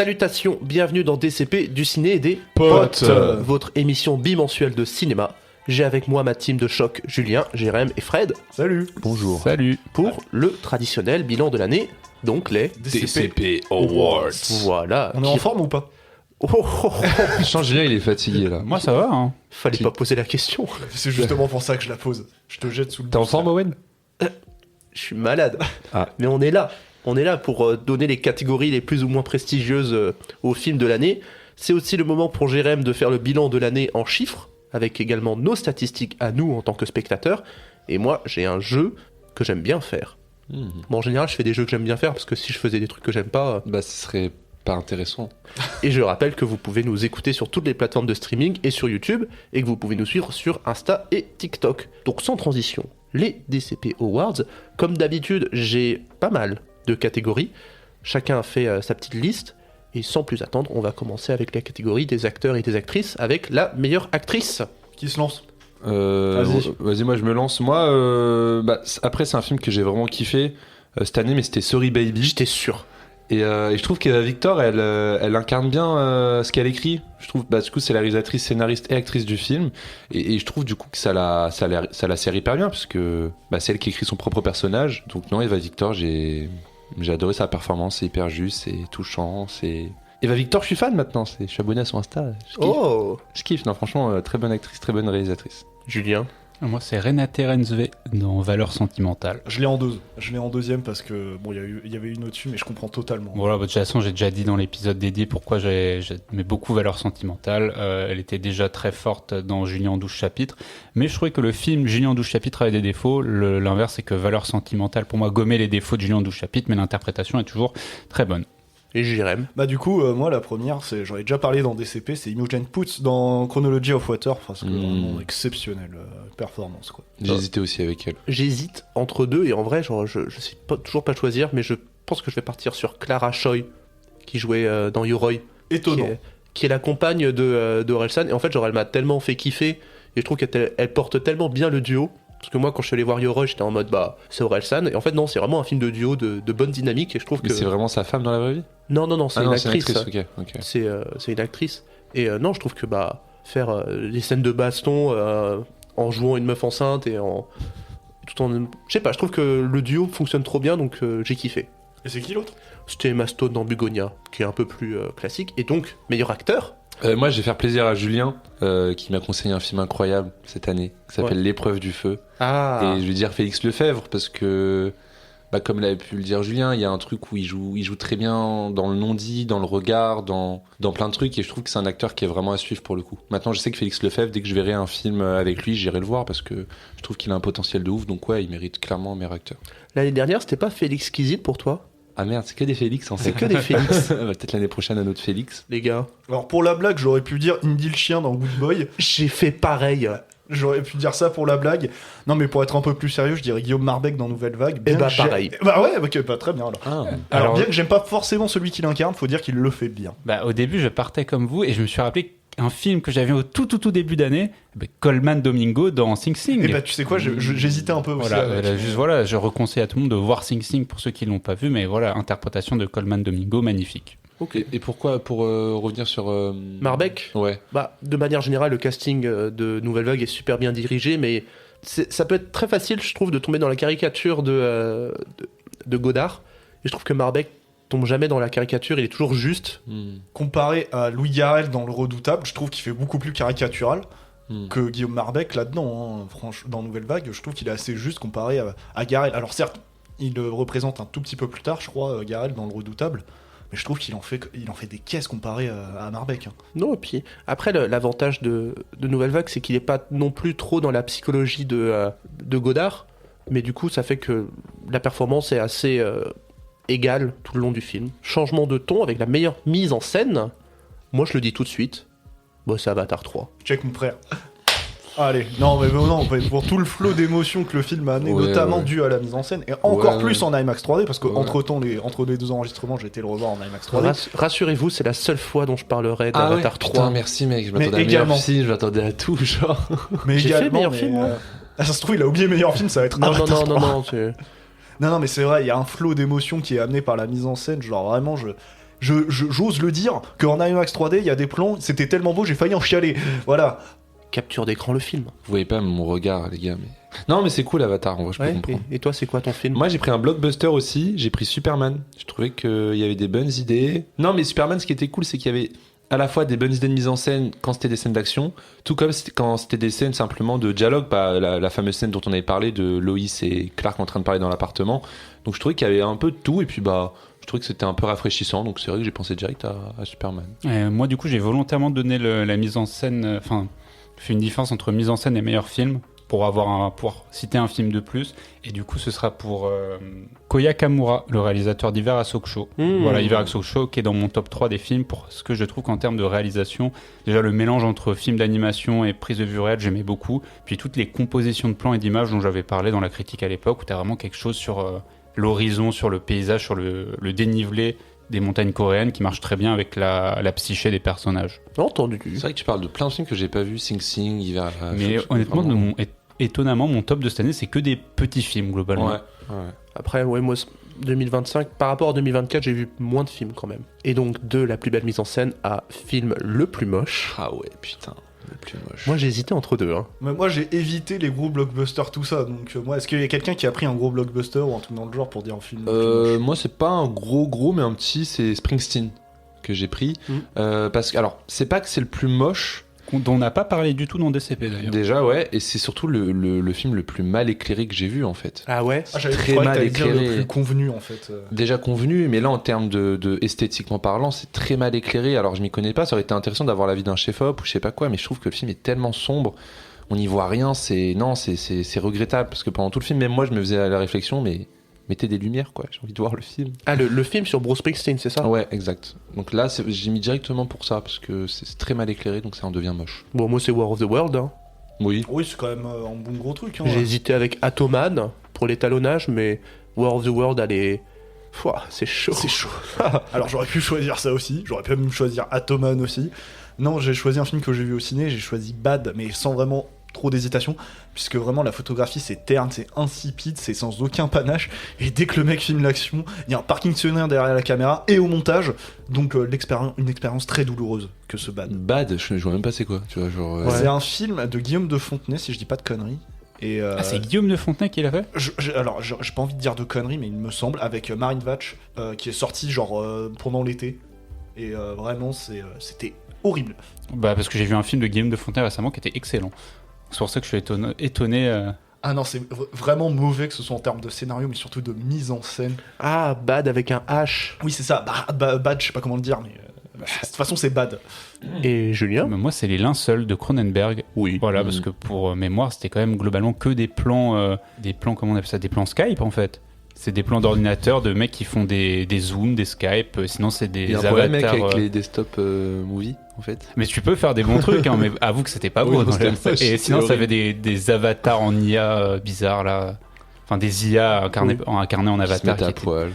Salutations, bienvenue dans DCP du ciné et des Potes. Votre émission bimensuelle de cinéma. J'ai avec moi ma team de choc, Julien, Jérém et Fred. Salut. Bonjour. Salut. Pour le traditionnel bilan de l'année, donc les DCP Awards. Voilà. On est en forme ou pas? Julien, il est fatigué là. Moi ça va, hein. Fallait pas poser la question. C'est justement pour ça que je la pose. Je te jette sous le T'es en bus. forme, Owen? Je suis malade. Ah. Mais on est là. On est là pour donner les catégories les plus ou moins prestigieuses aux films de l'année. C'est aussi le moment pour Jérém de faire le bilan de l'année en chiffres, avec également nos statistiques à nous en tant que spectateurs. Et moi, j'ai un jeu que j'aime bien faire. Bon, en général, je fais des jeux que j'aime bien faire, parce que si je faisais des trucs que j'aime pas... Bah, ce serait pas intéressant. Et je rappelle que vous pouvez nous écouter sur toutes les plateformes de streaming et sur YouTube, et que vous pouvez nous suivre sur Insta et TikTok. Donc sans transition, les DCP Awards. Comme d'habitude, j'ai pas mal de catégories. Chacun a fait sa petite liste. Et sans plus attendre, on va commencer avec la catégorie des acteurs et des actrices, avec la meilleure actrice. Qui se lance? Vas-y, moi je me lance. Moi, après, c'est un film que j'ai vraiment kiffé cette année, mais c'était Sorry Baby. J'étais sûr. Et je trouve que Victor, elle incarne bien ce qu'elle écrit. Je trouve, du coup, c'est la réalisatrice, scénariste et actrice du film. Et je trouve du coup que ça la sert hyper bien, parce que c'est elle qui écrit son propre personnage. Donc non, Eva Victor, j'ai adoré sa performance, c'est hyper juste, c'est touchant, c'est... Eva Victor, je suis fan maintenant, je suis abonné à son Insta. Je kiffe, non, franchement, très bonne actrice, très bonne réalisatrice. Julien. Moi c'est Renate Reinsve dans Valeurs sentimentales. Je l'ai en deuxième parce que bon, il y avait une au-dessus, mais je comprends totalement. Voilà, de toute façon j'ai déjà dit dans l'épisode dédié pourquoi j'aimais beaucoup Valeurs sentimentales. Elle était déjà très forte dans Julien en 12 chapitres, mais je trouvais que le film Julien en 12 chapitres avait des défauts. L'inverse, c'est que Valeurs sentimentales pour moi gommait les défauts de Julien en 12 chapitres, mais l'interprétation est toujours très bonne. Et Jérém. Du coup, moi la première, j'en ai déjà parlé dans DCP, c'est Imogen Poots dans Chronology of Water, parce que vraiment exceptionnelle performance quoi. J'ai hésité aussi avec elle. J'hésite entre deux, et en vrai, je sais toujours pas choisir, mais je pense que je vais partir sur Clara Choi, qui jouait dans Yoroi. Étonnant. Qui est la compagne de Orelsan. Et en fait, genre, elle m'a tellement fait kiffer, et je trouve qu'elle porte tellement bien le duo. Parce que moi, quand je suis allé voir Yoroi, j'étais en mode, c'est Orelsan. Et en fait, non, c'est vraiment un film de duo de bonne dynamique. Et je trouve Mais que... c'est vraiment sa femme dans la vraie vie? Non, c'est une actrice. Ok. C'est une actrice. Et non, je trouve que faire les scènes de baston en jouant une meuf enceinte et tout en... Je sais pas, je trouve que le duo fonctionne trop bien, donc j'ai kiffé. Et c'est qui l'autre? C'était Emma Stone dans Bugonia, qui est un peu plus classique. Et donc, meilleur acteur. Moi, je vais faire plaisir à Julien, qui m'a conseillé un film incroyable cette année, qui s'appelle L'épreuve du feu. Ah. Et je vais dire Félix Lefebvre, parce que, comme l'avait pu le dire Julien, il y a un truc où il joue très bien dans le non-dit, dans le regard, dans plein de trucs, et je trouve que c'est un acteur qui est vraiment à suivre pour le coup. Maintenant, je sais que Félix Lefebvre, dès que je verrai un film avec lui, j'irai le voir, parce que je trouve qu'il a un potentiel de ouf, donc ouais, il mérite clairement un meilleur acteur. L'année dernière, c'était pas Félix Kizit pour toi? Ah merde, c'est que des Félix en fait. C'est que des Félix. Peut-être l'année prochaine un autre Félix. Les gars. Alors pour la blague, j'aurais pu dire Indy le chien dans Good Boy. J'ai fait pareil. J'aurais pu dire ça pour la blague. Non, mais pour être un peu plus sérieux, je dirais Guillaume Marbeck dans Nouvelle Vague. Et pareil. Très bien alors. Alors, Alors bien que j'aime pas forcément celui qui l'incarne, faut dire qu'il le fait bien. Au début je partais comme vous et je me suis rappelé un film que j'avais vu au tout début d'année, Colman Domingo dans Sing Sing. Et tu sais quoi, j'hésitais un peu aussi. Je reconseille à tout le monde de voir Sing Sing pour ceux qui l'ont pas vu, mais voilà, interprétation de Colman Domingo, magnifique. Ok. Et pourquoi, pour revenir sur... Marbeck. Ouais. De manière générale, le casting de Nouvelle Vague est super bien dirigé, mais ça peut être très facile, je trouve, de tomber dans la caricature de Godard. Et je trouve que Marbeck tombe jamais dans la caricature, il est toujours juste. Comparé à Louis Garrel dans Le Redoutable, je trouve qu'il fait beaucoup plus caricatural que Guillaume Marbeck là-dedans. Dans Nouvelle Vague, je trouve qu'il est assez juste comparé à Garrel. Alors certes, il le représente un tout petit peu plus tard, je crois, Garrel dans Le Redoutable. Mais je trouve qu'il en fait des caisses comparé à Marbeck. Non, et puis après, l'avantage de Nouvelle Vague, c'est qu'il n'est pas non plus trop dans la psychologie de Godard, mais du coup, ça fait que la performance est assez égale tout le long du film. Changement de ton avec la meilleure mise en scène, moi je le dis tout de suite, c'est Avatar 3. Check mon frère. Allez, pour tout le flot d'émotions que le film a amené, notamment dû à la mise en scène, et encore plus en IMAX 3D, parce que entre les deux enregistrements, j'ai été le revoir en IMAX 3D. Rassurez-vous, c'est la seule fois dont je parlerai d'Avatar 3. Putain, merci mec, je m'attendais à meilleur film, je m'attendais à tout, genre. Mais j'ai également, fait meilleur film, moi. Ça se trouve, il a oublié meilleur film, ça va être Avatar 3. Non, Non, mais c'est vrai, il y a un flot d'émotions qui est amené par la mise en scène, genre vraiment, j'ose le dire qu'en IMAX 3D, il y a des plans, c'était tellement beau, j'ai failli en chialer. Voilà. Capture d'écran le film. Vous voyez pas mon regard, les gars. Mais... Non, mais c'est cool Avatar, en vrai, je peux Ouais, comprendre. et toi, c'est quoi ton film? Moi, j'ai pris un blockbuster aussi. J'ai pris Superman. Je trouvais qu'il y avait des bonnes idées. Non, mais Superman, ce qui était cool, c'est qu'il y avait à la fois des bonnes idées de mise en scène quand c'était des scènes d'action, tout comme quand c'était des scènes simplement de dialogue, pas la fameuse scène dont on avait parlé de Lois et Clark en train de parler dans l'appartement. Donc je trouvais qu'il y avait un peu de tout et puis je trouvais que c'était un peu rafraîchissant. Donc c'est vrai que j'ai pensé direct à Superman. Moi, du coup, j'ai volontairement donné la mise en scène, enfin, fait une différence entre mise en scène et meilleur film pour pouvoir citer un film de plus. Et du coup, ce sera pour Koya Kamura, le réalisateur d'Hiver à Sokusho. Voilà, Hiver à Sokusho qui est dans mon top 3 des films pour ce que je trouve qu'en termes de réalisation, déjà le mélange entre film d'animation et prise de vue réelle, j'aimais beaucoup. Puis toutes les compositions de plans et d'images dont j'avais parlé dans la critique à l'époque, où tu as vraiment quelque chose sur l'horizon, sur le paysage, sur le dénivelé des montagnes coréennes qui marche très bien avec la psyché des personnages. Entendu. C'est vrai que tu parles de plein de films que j'ai pas vus, Sing Sing, Hiver. Mais honnêtement, étonnamment, mon top de cette année, c'est que des petits films globalement. Ouais. Après, ouais, moi, 2025, par rapport à 2024, j'ai vu moins de films quand même. Et donc, de la plus belle mise en scène à film le plus moche. Ah ouais, putain, le plus moche. Moi, j'ai hésité entre deux. Hein. Mais moi, j'ai évité les gros blockbusters, tout ça. Donc, moi, est-ce qu'il y a quelqu'un qui a pris un gros blockbuster ou un truc dans le genre pour dire un film le plus moche Moi, c'est pas un gros, mais un petit, c'est Springsteen que j'ai pris. Parce que, alors, c'est pas que c'est le plus moche. Dont on n'a pas parlé du tout dans DCP d'ailleurs. Déjà, ouais, et c'est surtout le film le plus mal éclairé que j'ai vu en fait. Ah ouais. J'avais très croyais que mal t'allais dire éclairé. le plus convenu en fait. Déjà convenu, mais là en termes de esthétiquement parlant, c'est très mal éclairé. Alors je m'y connais pas, ça aurait été intéressant d'avoir l'avis d'un chef-op ou je sais pas quoi, mais je trouve que le film est tellement sombre, on n'y voit rien, c'est regrettable parce que pendant tout le film, même moi je me faisais la réflexion, mais mettez des lumières quoi, j'ai envie de voir le film. Ah, le film sur Bruce Springsteen, c'est ça? Ouais, exact. Donc là, j'ai mis directement pour ça parce que c'est très mal éclairé, donc ça en devient moche. Bon, moi, c'est War of the World. Hein. Oui. Oui, c'est quand même un bon gros truc. Hein, J'ai hésité avec Atoman pour l'étalonnage, mais War of the World, elle est... Pouah, c'est chaud. C'est chaud. Alors j'aurais pu choisir ça aussi, j'aurais pu même choisir Atoman aussi. Non, j'ai choisi un film que j'ai vu au ciné, j'ai choisi Bad, mais sans vraiment trop d'hésitation, puisque vraiment la photographie c'est terne, c'est insipide, c'est sans aucun panache, et dès que le mec filme l'action, il y a un parking sonore derrière la caméra et au montage, donc une expérience très douloureuse que ce Bad. Bad, je vois même pas c'est quoi, tu vois, genre... C'est un film de Guillaume de Fontenay, si je dis pas de conneries. Et c'est Guillaume de Fontenay qui l'a fait? Alors, j'ai pas envie de dire de conneries, mais il me semble, avec Marine Vatch, qui est sorti genre pendant l'été. Et vraiment, c'était horrible. Bah, parce que j'ai vu un film de Guillaume de Fontenay récemment qui était excellent. C'est pour ça que je suis étonné. Ah non, c'est vraiment mauvais, que ce soit en termes de scénario, mais surtout de mise en scène. Ah, Bad avec un H. Oui, c'est ça. Bad, je sais pas comment le dire, mais de toute façon, c'est Bad. Et Julien? Mais moi, c'est Les Linceuls de Cronenberg. Oui. Voilà, parce que pour mémoire, c'était quand même globalement que des plans, comment on appelle ça, des plans Skype en fait. C'est des plans d'ordinateur de mecs qui font des zooms, des Skype. Sinon, c'est des Il y a un avatars. problème avec les desktop movies, en fait. Mais tu peux faire des bons trucs, hein, mais avoue que c'était pas beau. Oui, dans c'était les- moche, Et c'est sinon, ça horrible. avait des avatars en IA bizarres là. Enfin, des IA incarnés en Qui se avatar. mettent à poil.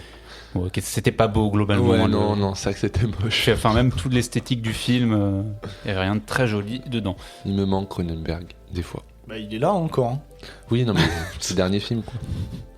C'était pas beau globalement. Ouais, hein, non, c'est vrai que c'était moche. Enfin, même toute l'esthétique du film, il y avait rien de très joli dedans. Il me manque Cronenberg, des fois. Bah, il est là encore. Hein. Oui, non, mais ces derniers films, quoi.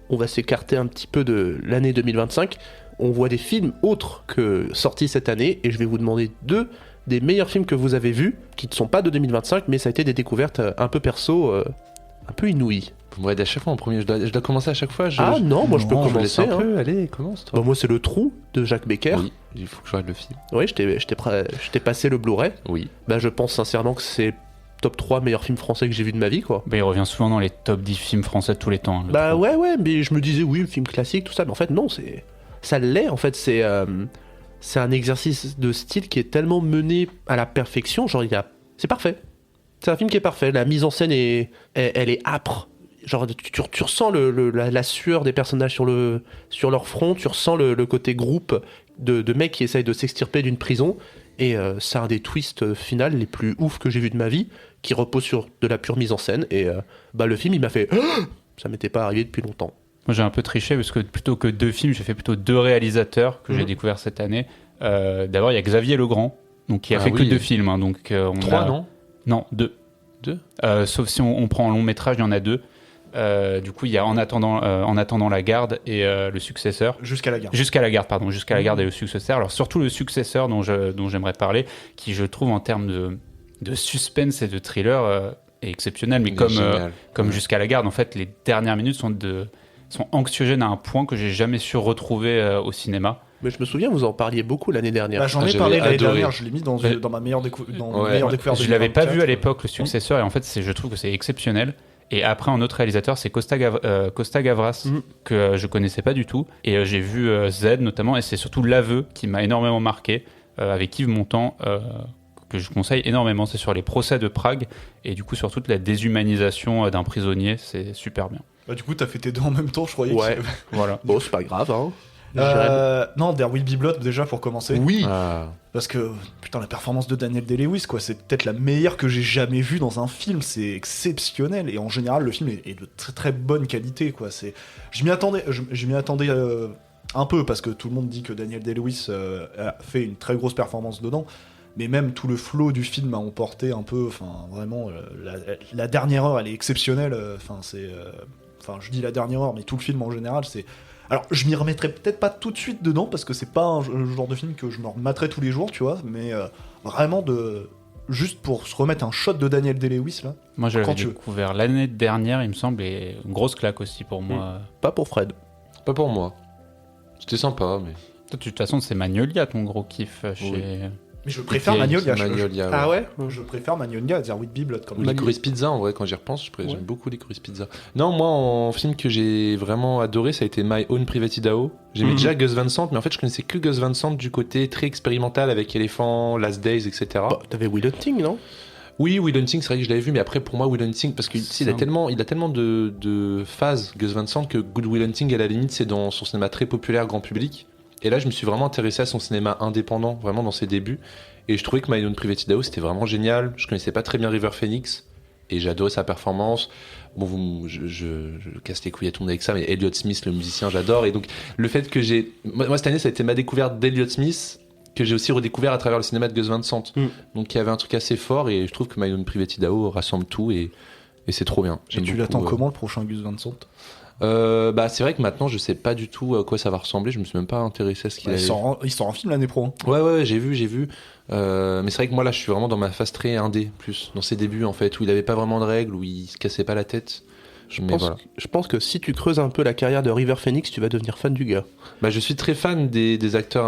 On va s'écarter un petit peu de l'année 2025. On voit des films autres que sortis cette année, et je vais vous demander deux des meilleurs films que vous avez vus, qui ne sont pas de 2025, mais ça a été des découvertes un peu perso, un peu inouïes. Vous m'aidez à chaque fois en premier, je dois commencer à chaque fois. Ah non, moi je peux non, je laisse commencer. un Hein. peu, allez, commence toi. Bah, moi c'est Le Trou de Jacques Becker. Oui, il faut que je regarde le film. Oui, je t'ai passé le Blu-ray. Oui. Bah, je pense sincèrement que c'est top 3 meilleurs films français que j'ai vu de ma vie, quoi. Bah, il revient souvent dans les top 10 films français de tous les temps. Hein, le Bah Trou. ouais, mais je me disais, oui, film classique, tout ça, mais en fait, non, ça l'est, en fait, c'est un exercice de style qui est tellement mené à la perfection, genre, c'est parfait. C'est un film qui est parfait, la mise en scène elle est âpre. Genre, tu ressens la sueur des personnages sur leur front, tu ressens le côté groupe de mecs qui essayent de s'extirper d'une prison, et c'est un des twists finales les plus ouf que j'ai vu de ma vie, qui repose sur de la pure mise en scène, et le film, il m'a fait... Ça m'était pas arrivé depuis longtemps. Moi j'ai un peu triché parce que plutôt que 2 films, j'ai fait plutôt 2 réalisateurs que j'ai découvert cette année. D'abord il y a Xavier Legrand, donc qui a fait que 2 films. Hein, donc, 3, non Non, 2. 2 Sauf si on prend en long métrage, il y en a 2. Du coup, il y a En attendant la garde et le successeur. Jusqu'à la gare. Jusqu'à la garde et le successeur. Alors surtout le successeur dont j'aimerais parler, qui je trouve en termes de suspense et de thriller est exceptionnel. Mais comme Jusqu'à la garde, en fait, les dernières minutes sont anxiogènes à un point que j'ai jamais su retrouver au cinéma. Mais je me souviens, vous en parliez beaucoup l'année dernière. J'en ai parlé l'année dernière, je l'ai mis dans ma meilleure découverte. Je l'avais pas vu à l'époque, le successeur, et en fait, je trouve que c'est exceptionnel. Et après, un autre réalisateur, c'est Costa Gavras, que je connaissais pas du tout. Et j'ai vu Z notamment, et c'est surtout L'Aveu qui m'a énormément marqué, avec Yves Montand, que je conseille énormément. C'est sur les procès de Prague, et du coup, sur toute la déshumanisation d'un prisonnier, c'est super bien. Bah, du coup, t'as fait tes deux en même temps, je croyais. Ouais, voilà. Bon, c'est pas grave, hein. Non, There Will Be Blood déjà pour commencer. Oui. Parce que putain, la performance de Daniel Day-Lewis, quoi, c'est peut-être la meilleure que j'ai jamais vue dans un film. C'est exceptionnel et en général le film est de très très bonne qualité, quoi. Je m'y attendais un peu parce que tout le monde dit que Daniel Day-Lewis a fait une très grosse performance dedans. Mais même tout le flow du film a emporté un peu. Enfin, vraiment, la dernière heure, elle est exceptionnelle. Je dis la dernière heure, mais tout le film en général, c'est. Alors, je m'y remettrai peut-être pas tout de suite dedans, parce que c'est pas un genre de film que je me remettrai tous les jours, tu vois, mais vraiment juste pour se remettre un shot de Daniel Day-Lewis, là. Moi, je l'avais découvert l'année dernière, il me semble, et une grosse claque aussi pour moi. Pas pour Fred. Pas pour moi. C'était sympa, mais... Toi, de toute façon, c'est Magnolia, ton gros kiff chez... Oui. Mais je préfère Magnolia. Ah ouais. Je préfère Magnolia à There Will Be Blood. Ou Licorice Pizza, en vrai, quand j'y repense, j'aime beaucoup Licorice Pizza. Non, moi, en film que j'ai vraiment adoré, ça a été My Own Private Idaho. J'aimais déjà Gus Van Sant, mais en fait, je connaissais que Gus Van Sant du côté très expérimental avec Elephant, Last Days, etc. Bah, t'avais Will Hunting, non? Oui, Will Hunting, c'est vrai que je l'avais vu, mais après, pour moi, Will Hunting, parce qu'il a tellement de phases, Gus Van Sant, que Good Will Hunting, à la limite, c'est dans son cinéma très populaire, grand public. Et là, je me suis vraiment intéressé à son cinéma indépendant, vraiment dans ses débuts. Et je trouvais que My Own Private Idaho, c'était vraiment génial. Je connaissais pas très bien River Phoenix, et j'ai adoré sa performance. Bon, je casse les couilles à tout le monde avec ça, mais Elliott Smith, le musicien, j'adore. Et donc, le fait que moi, cette année, ça a été ma découverte d'Elliott Smith, que j'ai aussi redécouvert à travers le cinéma de Gus Van Sant. Donc, il y avait un truc assez fort, et je trouve que My Own Private Idaho rassemble tout, et c'est trop bien. Et tu l'attends comment, le prochain Gus Van Sant? C'est vrai que maintenant je sais pas du tout à quoi ça va ressembler, je me suis même pas intéressé à ce qu'il avait. Il sort un film l'année pro. Ouais, j'ai vu. Mais c'est vrai que moi là je suis vraiment dans ma phase très indé, plus dans ses débuts en fait, où il avait pas vraiment de règles, où il se cassait pas la tête. Je pense que si tu creuses un peu la carrière de River Phoenix, tu vas devenir fan du gars. Bah, je suis très fan des acteurs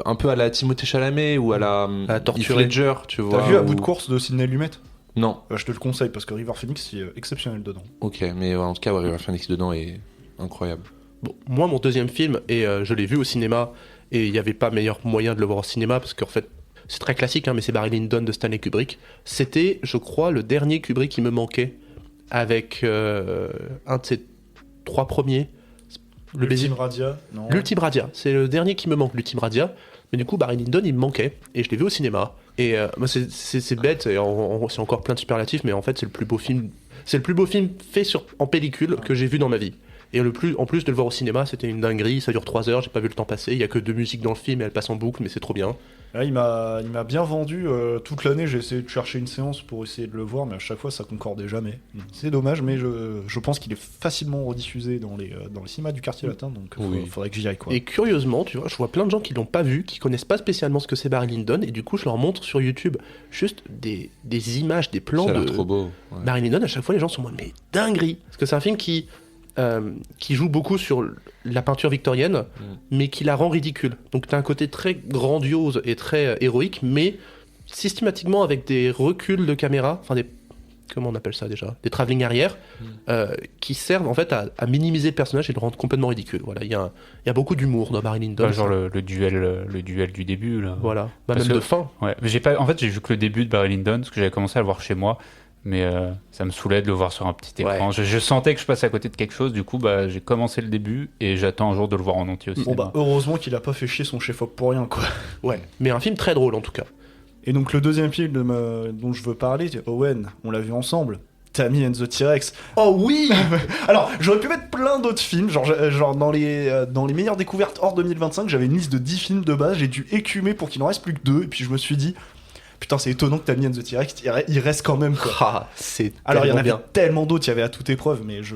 un peu à la Timothée Chalamet ou à la Heath Ledger, tu vois. T'as vu À bout de course de Sidney Lumet? Non. Je te le conseille parce que River Phoenix est exceptionnel dedans. Ok, mais en tout cas, River Phoenix dedans est incroyable. Bon, moi, mon deuxième film, et je l'ai vu au cinéma, et il n'y avait pas meilleur moyen de le voir au cinéma, parce qu'en fait, c'est très classique, hein, mais c'est Barry Lyndon de Stanley Kubrick. C'était, je crois, le dernier Kubrick qui me manquait, avec un de ses 3 premiers. L'Ultime Radia. L'Ultime Radia, c'est le dernier qui me manque, l'Ultime Radia. Mais du coup, Barry Lyndon, il me manquait, et je l'ai vu au cinéma. Et c'est bête, et c'est encore plein de superlatifs, mais en fait, c'est le plus beau film fait en pellicule que j'ai vu dans ma vie. Et en plus de le voir au cinéma, c'était une dinguerie, ça dure 3 heures, j'ai pas vu le temps passer, il y a que 2 musiques dans le film et elles passent en boucle, mais c'est trop bien. Là, il m'a bien vendu toute l'année, j'ai essayé de chercher une séance pour essayer de le voir, mais à chaque fois ça concordait jamais. C'est dommage, mais je pense qu'il est facilement rediffusé dans les cinémas du quartier latin, donc faudrait que j'y aille, quoi. Et curieusement, tu vois, je vois plein de gens qui l'ont pas vu, qui connaissent pas spécialement ce que c'est Barry Lyndon, et du coup je leur montre sur YouTube juste des images, des plans de trop beau. Ouais. Barry Lyndon. À chaque fois les gens sont en mode mais dinguerie, parce que c'est un film qui joue beaucoup sur la peinture victorienne, mais qui la rend ridicule. Donc t'as un côté très grandiose et très héroïque, mais systématiquement avec des reculs de caméra, enfin comment on appelle ça déjà, des travelling arrière, qui servent en fait à minimiser le personnage et le rendre complètement ridicule. Voilà, il y a beaucoup d'humour dans Barry Lyndon. Genre le duel du début là. Voilà, même de fin. Ouais, en fait j'ai vu que le début de Barry Lyndon, parce que j'avais commencé à le voir chez moi. Mais ça me saoulait de le voir sur un petit écran. Ouais. Je sentais que je passais à côté de quelque chose, du coup j'ai commencé le début et j'attends un jour de le voir en entier aussi. Bon heureusement qu'il a pas fait chier son chef-op pour rien, quoi. Ouais, mais un film très drôle en tout cas. Et donc le deuxième film dont je veux parler, Owen, on l'a vu ensemble, Tammy and the T-Rex. Oh oui. Alors j'aurais pu mettre plein d'autres films, genre dans les meilleures découvertes hors 2025, j'avais une liste de 10 films de base, j'ai dû écumer pour qu'il en reste plus que 2, et puis je me suis dit... putain, c'est étonnant que Tammy and the T-Rex, il reste quand même, quoi. Ah, c'est Alors, il y en tellement avait bien. tellement d'autres, il y avait à toute épreuve, mais je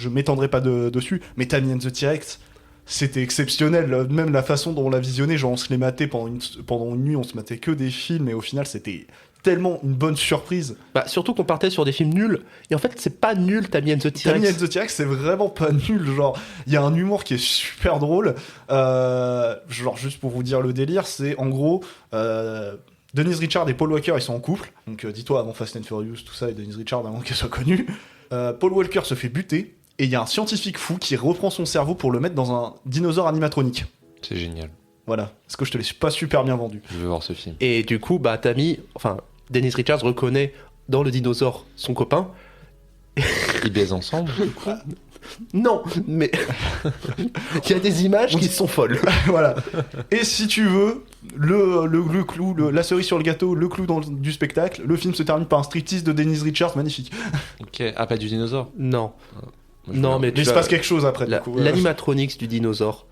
m'étendrai pas dessus. Mais Tammy and the T-Rex, c'était exceptionnel. Même la façon dont on l'a visionné, genre on se les matait pendant une nuit, on se matait que des films, et au final, c'était tellement une bonne surprise. Bah, surtout qu'on partait sur des films nuls. Et en fait, c'est pas nul, Tammy and the Tammy and T-Rex. the T-Rex, c'est vraiment pas nul. Genre, il y a un humour qui est super drôle. Genre, juste pour vous dire le délire, c'est en gros. Denise Richards et Paul Walker, ils sont en couple. Donc, dis-toi, avant Fast and Furious, tout ça, et Denise Richards, avant qu'elle soit connue. Paul Walker se fait buter. Et il y a un scientifique fou qui reprend son cerveau pour le mettre dans un dinosaure animatronique. C'est génial. Voilà. Parce que je te l'ai pas super bien vendu. Je veux voir ce film. Et du coup, bah, Dennis Richards reconnaît dans le dinosaure son copain. Ils baisent ensemble. Non, mais il y a des images qui sont folles. Voilà. Et si tu veux, le clou, la cerise sur le gâteau, le clou du spectacle, le film se termine par un striptease de Denise Richards, magnifique. Ok. Ah, pas du dinosaure. Non, Moi, je non, veux mais Mais il se passe quelque chose après, du coup. l'animatronics du dinosaure,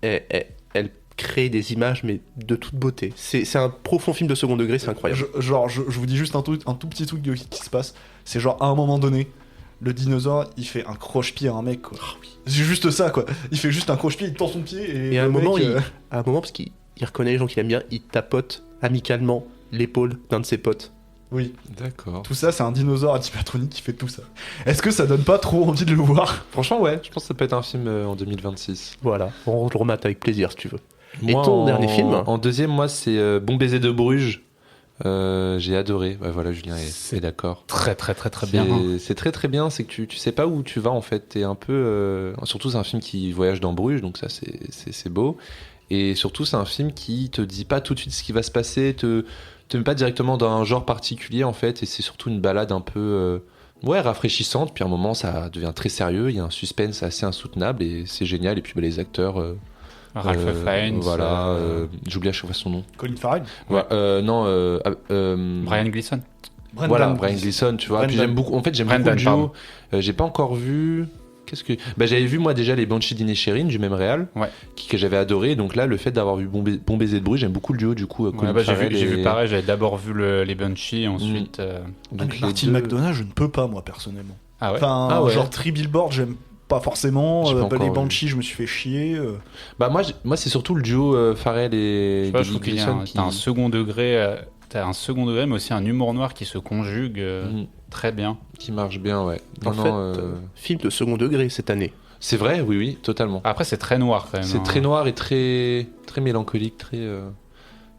elle crée des images, mais de toute beauté. C'est un profond film de second degré, c'est incroyable. Je vous dis juste un tout petit truc qui se passe. C'est genre, à un moment donné, le dinosaure, il fait un croche-pied à un mec, quoi. C'est juste ça, quoi. Il fait juste un croche-pied, il tend son pied, Et à un le mec, moment, parce qu'il reconnaît les gens qu'il aime bien, il tapote amicalement l'épaule d'un de ses potes. Oui, D'accord. tout ça, c'est un dinosaure animatronique qui fait tout ça. Est-ce que ça donne pas trop envie de le voir? Franchement, ouais. Je pense que ça peut être un film en 2026. Voilà, on le remate avec plaisir si tu veux. Moi, ton dernier film En deuxième, moi, c'est Bon baiser de Bruges. J'ai adoré. Ouais, voilà, Julien est d'accord. Très bien. hein. C'est très très bien. C'est que tu sais pas où tu vas en fait. T'es un peu. Surtout, c'est un film qui voyage dans Bruges, donc ça c'est beau. Et surtout, c'est un film qui te dit pas tout de suite ce qui va se passer, te met pas directement dans un genre particulier en fait. Et c'est surtout une balade un peu. Ouais, rafraîchissante. Puis à un moment, ça devient très sérieux. Il y a un suspense assez insoutenable et c'est génial. Et puis les acteurs. Ralph Fiennes, Voilà, j'oublie à chaque fois son nom. Colin Farrell? Voilà, non, Brian Gleeson. voilà, Brian Gleeson, tu vois. Brendan. Puis j'aime beaucoup, en fait, j'aime beaucoup Brendan, le duo. J'ai pas encore vu. J'avais vu moi déjà les Banshees d'Inisherin du même réal, Ouais. que j'avais adoré. Donc là, le fait d'avoir vu Bon baiser de Bruges, j'aime beaucoup le duo du coup. Colin Ouais, j'ai Farrell vu et- pareil, j'avais d'abord vu les Banshees, ensuite... Donc les Martin deux- McDonagh, je ne peux pas, moi, personnellement. Ah ouais Enfin, Ah ouais. genre Three Billboards, j'aime pas forcément. J'ai pas Les encore Banshees, je me suis fait chier. Bah moi c'est surtout le duo Farrell et Je sais pas, je Billy trouve qu'il y a Gleeson t'as un second degré, mais aussi un humour noir qui se conjugue très bien. qui marche bien, ouais. En Non, fait, non, film de second degré cette année. c'est vrai, oui, totalement. Après, c'est très noir quand même. C'est hein. très noir et très très mélancolique, très.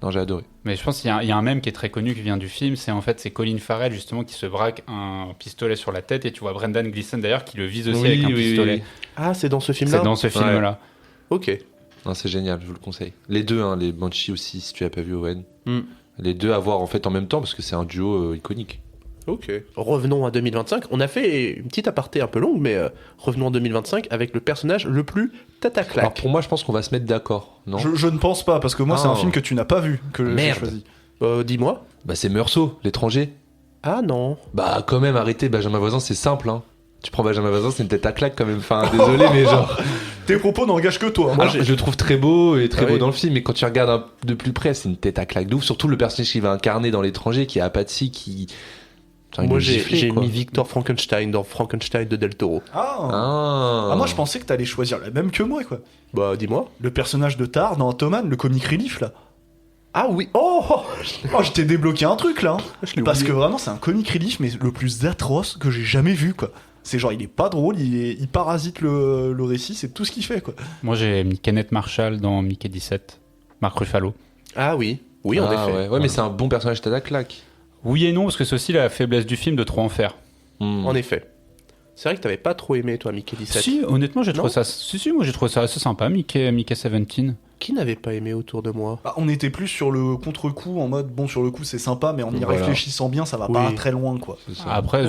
Non, j'ai adoré. Mais je pense qu'il y a un mème qui est très connu qui vient du film. C'est Colin Farrell justement qui se braque un pistolet sur la tête et tu vois Brendan Gleeson d'ailleurs qui le vise aussi avec un pistolet. Ah, c'est dans ce film-là C'est dans ce film-là. Ok. Non, c'est génial, je vous le conseille. Les deux, hein, les Banshees aussi, si tu l'as pas vu, Owen. Hmm. Les deux à voir en fait en même temps parce que c'est un duo iconique. Ok. Revenons à 2025. On a fait une petite aparté un peu longue, mais revenons en 2025 avec le personnage le plus Alors tataclac. pour moi, je pense qu'on va se mettre d'accord, non? Je ne pense pas, parce que moi, c'est Ah. un film que tu n'as pas vu, que j'ai Merde. choisi. Dis-moi. Bah c'est Meursault, l'étranger. Ah non. Bah quand même, arrêtez, Benjamin Voisin, c'est simple, hein. Tu prends Benjamin Voisin, c'est une tête à claque quand même. Enfin, désolé, mais genre. Tes propos n'engagent que toi. Alors, je le trouve très beau et très Ah beau oui. dans le film, mais quand tu regardes de plus près, c'est une tête à claque de ouf. Surtout le personnage qu'il va incarner dans l'étranger, qui est apathique, qui. Putain, il Moi, est j'ai giflé, quoi. mis Victor Frankenstein dans Frankenstein de Del Toro. Ah. Moi, je pensais que t'allais choisir la même que moi, quoi. Bah, dis-moi. Le personnage de Tar dans Ottoman, le comic relief, là. Ah oui. Oh, Oh, je t'ai débloqué un truc, là. je l'ai Parce oublié. que vraiment, c'est un comic relief, mais le plus atroce que j'ai jamais vu, quoi. C'est genre, il est pas drôle, il parasite le récit, c'est tout ce qu'il fait, quoi. Moi j'ai mis Kenneth Marshall dans Mickey 17, Mark Ruffalo. Ah oui. Oui, en Ah, effet. ouais, mais c'est un bon personnage tête à claque. Oui et non, parce que c'est aussi la faiblesse du film de trop en faire. En effet. C'est vrai que t'avais pas trop aimé, toi, Mickey 17. Si, honnêtement, j'ai trouvé Non ça. Moi j'ai trouvé ça assez sympa, Mickey 17. Qui n'avait pas aimé autour de moi? Bah, on était plus sur le contre-coup, en mode, bon, sur le coup, c'est sympa, mais en y Voilà. réfléchissant bien, ça va Oui. pas très loin, quoi. C'est ça. Après,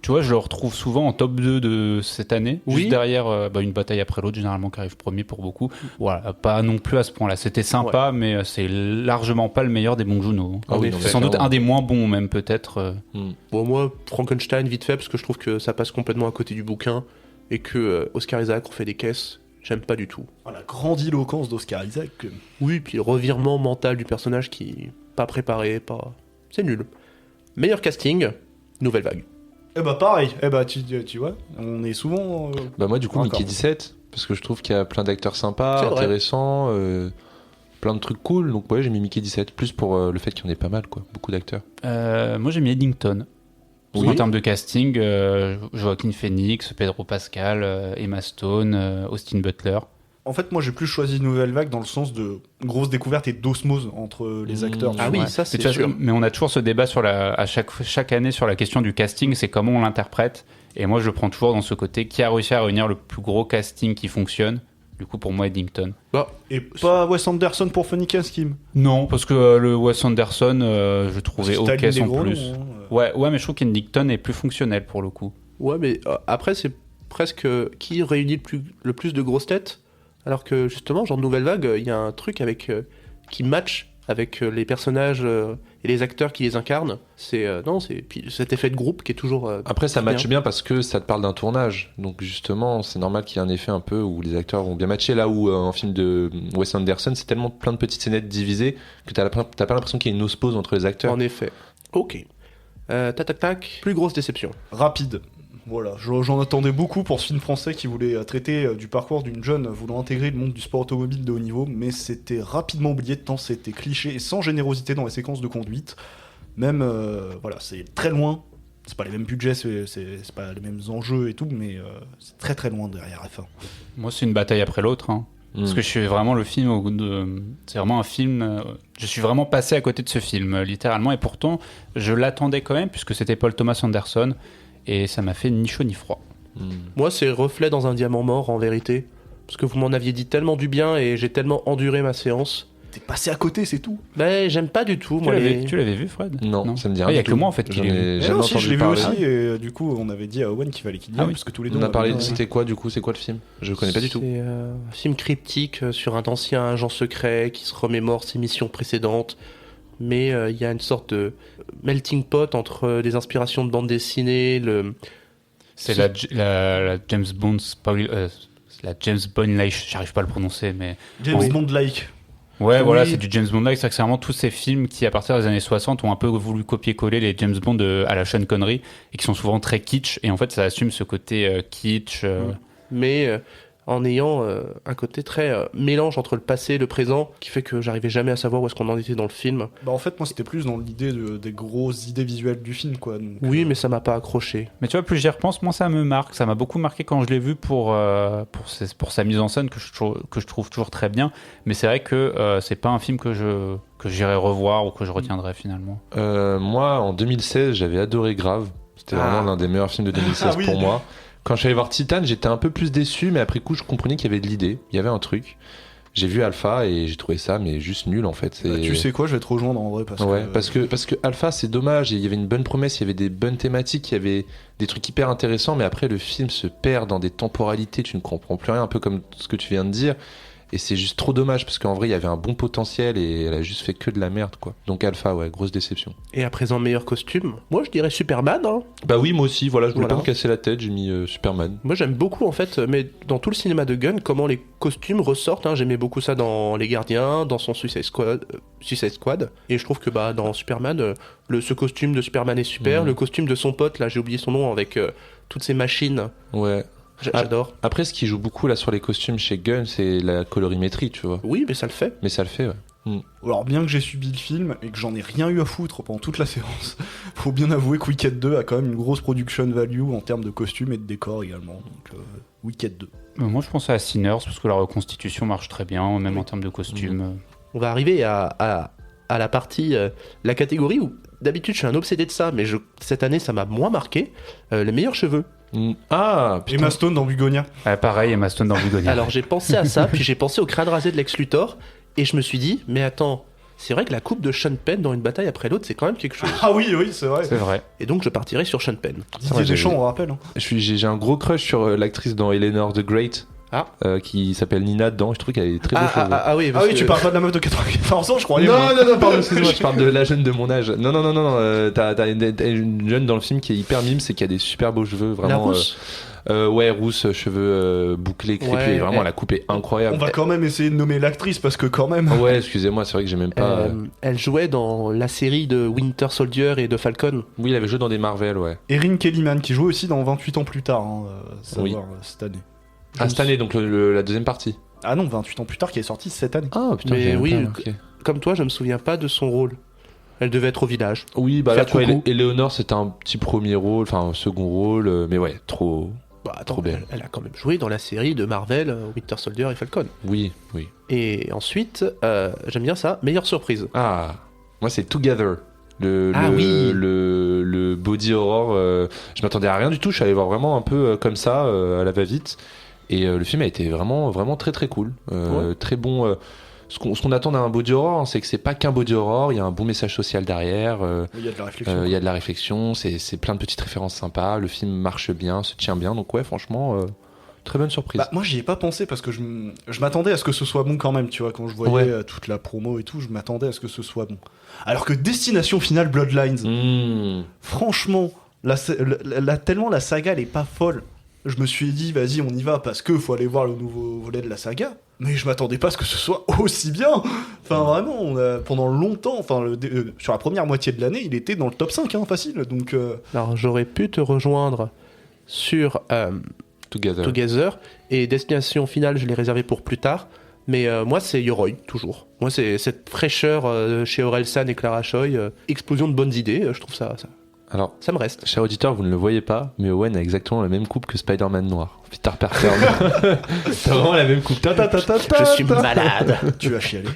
tu vois, je le retrouve souvent en top 2 de cette année. Oui. Juste derrière Une bataille après l'autre, généralement, qui arrive premier pour beaucoup. Voilà, pas non plus à ce point-là. C'était sympa, mais c'est largement pas le meilleur des bons Juno. Ah oui, En non, effet. mais Sans doute clairement. un des moins bons, même peut-être. Bon, moi, Frankenstein, vite fait, parce que je trouve que ça passe complètement à côté du bouquin et que Oscar Isaac refait des caisses. j'aime pas du tout. La grandiloquence d'Oscar Isaac. Oui, puis le revirement mental du personnage qui pas préparé, c'est nul. Meilleur casting, Nouvelle Vague. Eh bah pareil, tu vois, on est souvent... Bah moi du coup Encore. Mickey 17, parce que je trouve qu'il y a plein d'acteurs sympas, C'est vrai. intéressants, plein de trucs cool, donc ouais j'ai mis Mickey 17, plus pour le fait qu'il y en ait pas mal quoi, beaucoup d'acteurs. Moi j'ai mis Eddington. Oui. En termes de casting, Joaquin Phoenix, Pedro Pascal, Emma Stone, Austin Butler. En fait, moi j'ai plus choisi Nouvelle Vague dans le sens de grosse découverte et d'osmose entre les acteurs. Ah tu oui, vois. ça Mais, c'est de toute sûr. façon, mais on a toujours ce débat à chaque année sur la question du casting, c'est comment on l'interprète. Et moi je le prends toujours dans ce côté qui a réussi à réunir le plus gros casting qui fonctionne. Du coup pour moi Eddington. Et pas Wes Anderson pour Funny Scheme. Non, parce que le Wes Anderson, je trouvais Parce que ok t'as des sans gros plus. noms, hein. Ouais, mais je trouve qu'Eddington est plus fonctionnel pour le coup. Ouais, mais après, c'est presque qui réunit le plus de grosses têtes. Alors que justement, genre Nouvelle Vague, il y a un truc qui match avec les personnages et les acteurs qui les incarnent. Puis cet effet de groupe qui est toujours. Après ça bien. matche bien parce que ça te parle d'un tournage, donc justement c'est normal qu'il y ait un effet un peu où les acteurs vont bien matcher, là où un film de Wes Anderson c'est tellement plein de petites scénettes divisées que t'as pas l'impression qu'il y a une osmose entre les acteurs. En effet. Ok. Tac. Plus grosse déception. Rapide. Voilà, j'en attendais beaucoup pour ce film français qui voulait traiter du parcours d'une jeune voulant intégrer le monde du sport automobile de haut niveau, mais c'était rapidement oublié tant c'était cliché et sans générosité dans les séquences de conduite. Même, voilà, c'est très loin. C'est pas les mêmes budgets, c'est pas les mêmes enjeux et tout, mais c'est très très loin derrière F1. Moi c'est une bataille après l'autre. Hein. Parce que je suis vraiment le film, c'est vraiment un film, je suis vraiment passé à côté de ce film, littéralement, et pourtant je l'attendais quand même, puisque c'était Paul Thomas Anderson, et ça m'a fait ni chaud ni froid. Moi, c'est reflet dans un diamant mort, en vérité. Parce que vous m'en aviez dit tellement du bien et j'ai tellement enduré ma séance. T'es passé à côté, c'est tout. Mais j'aime pas du tout, moi. Tu l'avais vu, Fred? Non, ça me dit Ah, rien. il y a du que tout. moi en fait qui J'en l'ai vu. ai Mais jamais non, si, entendu je l'ai vu parler. aussi, et du coup, on avait dit à Owen qu'il fallait qu'il y aille, Ah oui. parce que tous les deux. On a parlé, avait- c'était quoi du coup, c'est quoi le film? Je connais pas du tout. C'est un film cryptique sur un ancien agent secret qui se remémore ses missions précédentes. Mais il y a une sorte de melting pot entre des inspirations de bande dessinée, C'est la James Bond la James Bond-like, j'arrive pas à le prononcer, mais James Oui. Bond-like. ouais, Oui. voilà, c'est du James Bond-like. C'est vraiment tous ces films qui, à partir des années 60, ont un peu voulu copier-coller les James Bond à la Sean Connery et qui sont souvent très kitsch. Et en fait, ça assume ce côté kitsch. mais en ayant un côté très mélange entre le passé et le présent, qui fait que j'arrivais jamais à savoir où est-ce qu'on en était dans le film. Bah en fait moi c'était plus dans l'idée des grosses idées visuelles du film quoi. Donc, Oui, mais ça m'a pas accroché. Mais tu vois, plus j'y repense, moins ça me marque. Ça m'a beaucoup marqué quand je l'ai vu pour sa mise en scène que je trouve toujours très bien. Mais c'est vrai que c'est pas un film que j'irai revoir ou que je retiendrai finalement. Moi, en 2016, j'avais adoré Grave. C'était vraiment l'un des meilleurs films de 2016 Ah oui. pour moi. Quand je suis allé voir Titan, j'étais un peu plus déçu, mais après coup, je comprenais qu'il y avait de l'idée. Il y avait un truc. J'ai vu Alpha et j'ai trouvé ça, mais juste nul en fait. bah, tu sais quoi, je vais te rejoindre en vrai parce parce que Alpha, c'est dommage. Il y avait une bonne promesse, il y avait des bonnes thématiques, il y avait des trucs hyper intéressants, mais après, le film se perd dans des temporalités. Tu ne comprends plus rien, un peu comme ce que tu viens de dire. Et c'est juste trop dommage parce qu'en vrai, il y avait un bon potentiel et elle a juste fait que de la merde, quoi. Donc Alpha, ouais, grosse déception. Et à présent, meilleur costume. Moi, je dirais Superman. Hein. Bah oui, moi aussi, voilà, je voulais Voilà. pas me casser la tête, j'ai mis Superman. Moi, j'aime beaucoup, en fait, mais dans tout le cinéma de Gunn, comment les costumes ressortent. Hein. J'aimais beaucoup ça dans Les Gardiens, dans son Suicide Squad. Et je trouve que dans Superman, ce costume de Superman est super. Le costume de son pote, là, j'ai oublié son nom, avec toutes ces machines. Ouais. J'adore. Après, ce qui joue beaucoup là sur les costumes chez Gunn, c'est la colorimétrie, tu vois. Oui, mais ça le fait. Mais ça le fait, ouais. Alors bien que j'ai subi le film et que j'en ai rien eu à foutre pendant toute la séance, faut bien avouer que Wicked 2 a quand même une grosse production value en termes de costumes et de décors également. Donc Wicked 2. Moi, je pensais à Sinners parce que la reconstitution marche très bien, même en termes de costumes. On va arriver à la partie, la catégorie où d'habitude je suis un obsédé de ça, mais cette année ça m'a moins marqué. Les meilleurs cheveux. Ah, putain. Emma Stone dans Bugonia. Pareil, Emma Stone dans Bugonia. Alors j'ai pensé à ça, puis j'ai pensé au crâne rasé de Lex Luthor, et je me suis dit, mais attends, c'est vrai que la coupe de Sean Penn dans une bataille après l'autre, c'est quand même quelque chose. Ah oui, c'est vrai. c'est vrai. Et donc je partirai sur Sean Penn. Didier Deschamps, on rappelle. Hein. J'ai un gros crush sur l'actrice dans Eleanor the Great. Qui s'appelle Nina dedans. Je trouve qu'elle est très beau cheveux. Oui, Ah oui, tu parles pas de la meuf de 94 ans, je croyais. moi. Non, pardon, excuse-moi, je parle de la jeune de mon âge. Non, t'as une jeune dans le film qui est hyper mime, c'est qui a des super beaux cheveux, La vraiment. rousse. Ouais, rousse, cheveux bouclés, crépus, Ouais, et vraiment, elle- la coupe est On incroyable. va quand même essayer de nommer l'actrice parce que quand même. Ouais, excusez-moi, c'est vrai que j'ai même pas. Elle jouait dans la série de Winter Soldier et de Falcon. Oui, il avait joué dans des Marvel, ouais. Erin Kellyman qui joue aussi dans 28 ans plus tard, savoir cette année. Cette année, donc la deuxième partie. Ah non, 28 ans plus tard qui est sorti cette année. Ah putain, Mais j'ai même oui, pas remarqué. Comme toi, je me souviens pas de son rôle. Elle devait être au village. Oui, bah là, Faire tu vois, coucou. Eleonore, c'était un petit premier rôle, enfin, un second rôle, mais ouais, trop. Bah, attends, Trop belle. elle a quand même joué dans la série de Marvel, Winter Soldier et Falcon. Oui, oui. Et ensuite, j'aime bien ça, meilleure surprise. Ah, moi, c'est Together. Ah oui. Le body horror, je m'attendais à rien du tout, je suis allé voir vraiment un peu comme ça, à la va-vite. Et le film a été vraiment, vraiment très très cool. Très bon. Ce qu'on attend d'un body horror, hein, c'est que c'est pas qu'un body horror, il y a un bon message social derrière, Il y a de la réflexion. il y a de la réflexion, c'est plein de petites références sympas, le film marche bien, se tient bien, donc ouais, franchement, très bonne surprise. Bah, moi j'y ai pas pensé parce que je m'attendais à ce que ce soit bon quand même, tu vois, quand je voyais Ouais. toute la promo et tout, je m'attendais à ce que ce soit bon. Alors que Destination Finale Bloodlines, Mmh. franchement, tellement la saga elle est pas folle, je me suis dit vas-y on y va parce que faut aller voir le nouveau volet de la saga. Mais je m'attendais pas à ce que ce soit aussi bien. Enfin vraiment, pendant longtemps, sur la première moitié de l'année, il était dans le top 5 hein, facile. Donc Alors, j'aurais pu te rejoindre sur Together. Together, et Destination Finale, je l'ai réservé pour plus tard. Mais moi, c'est Yoroi, toujours. Moi, c'est cette fraîcheur chez Orelsan et Clara Choi. Explosion de bonnes idées, je trouve ça Alors, me reste. cher auditeur, vous ne le voyez pas, mais Owen a exactement la même coupe que Spider-Man noir. Peter Parker. T'as vraiment la même coupe. Je suis malade. tu vas chialer.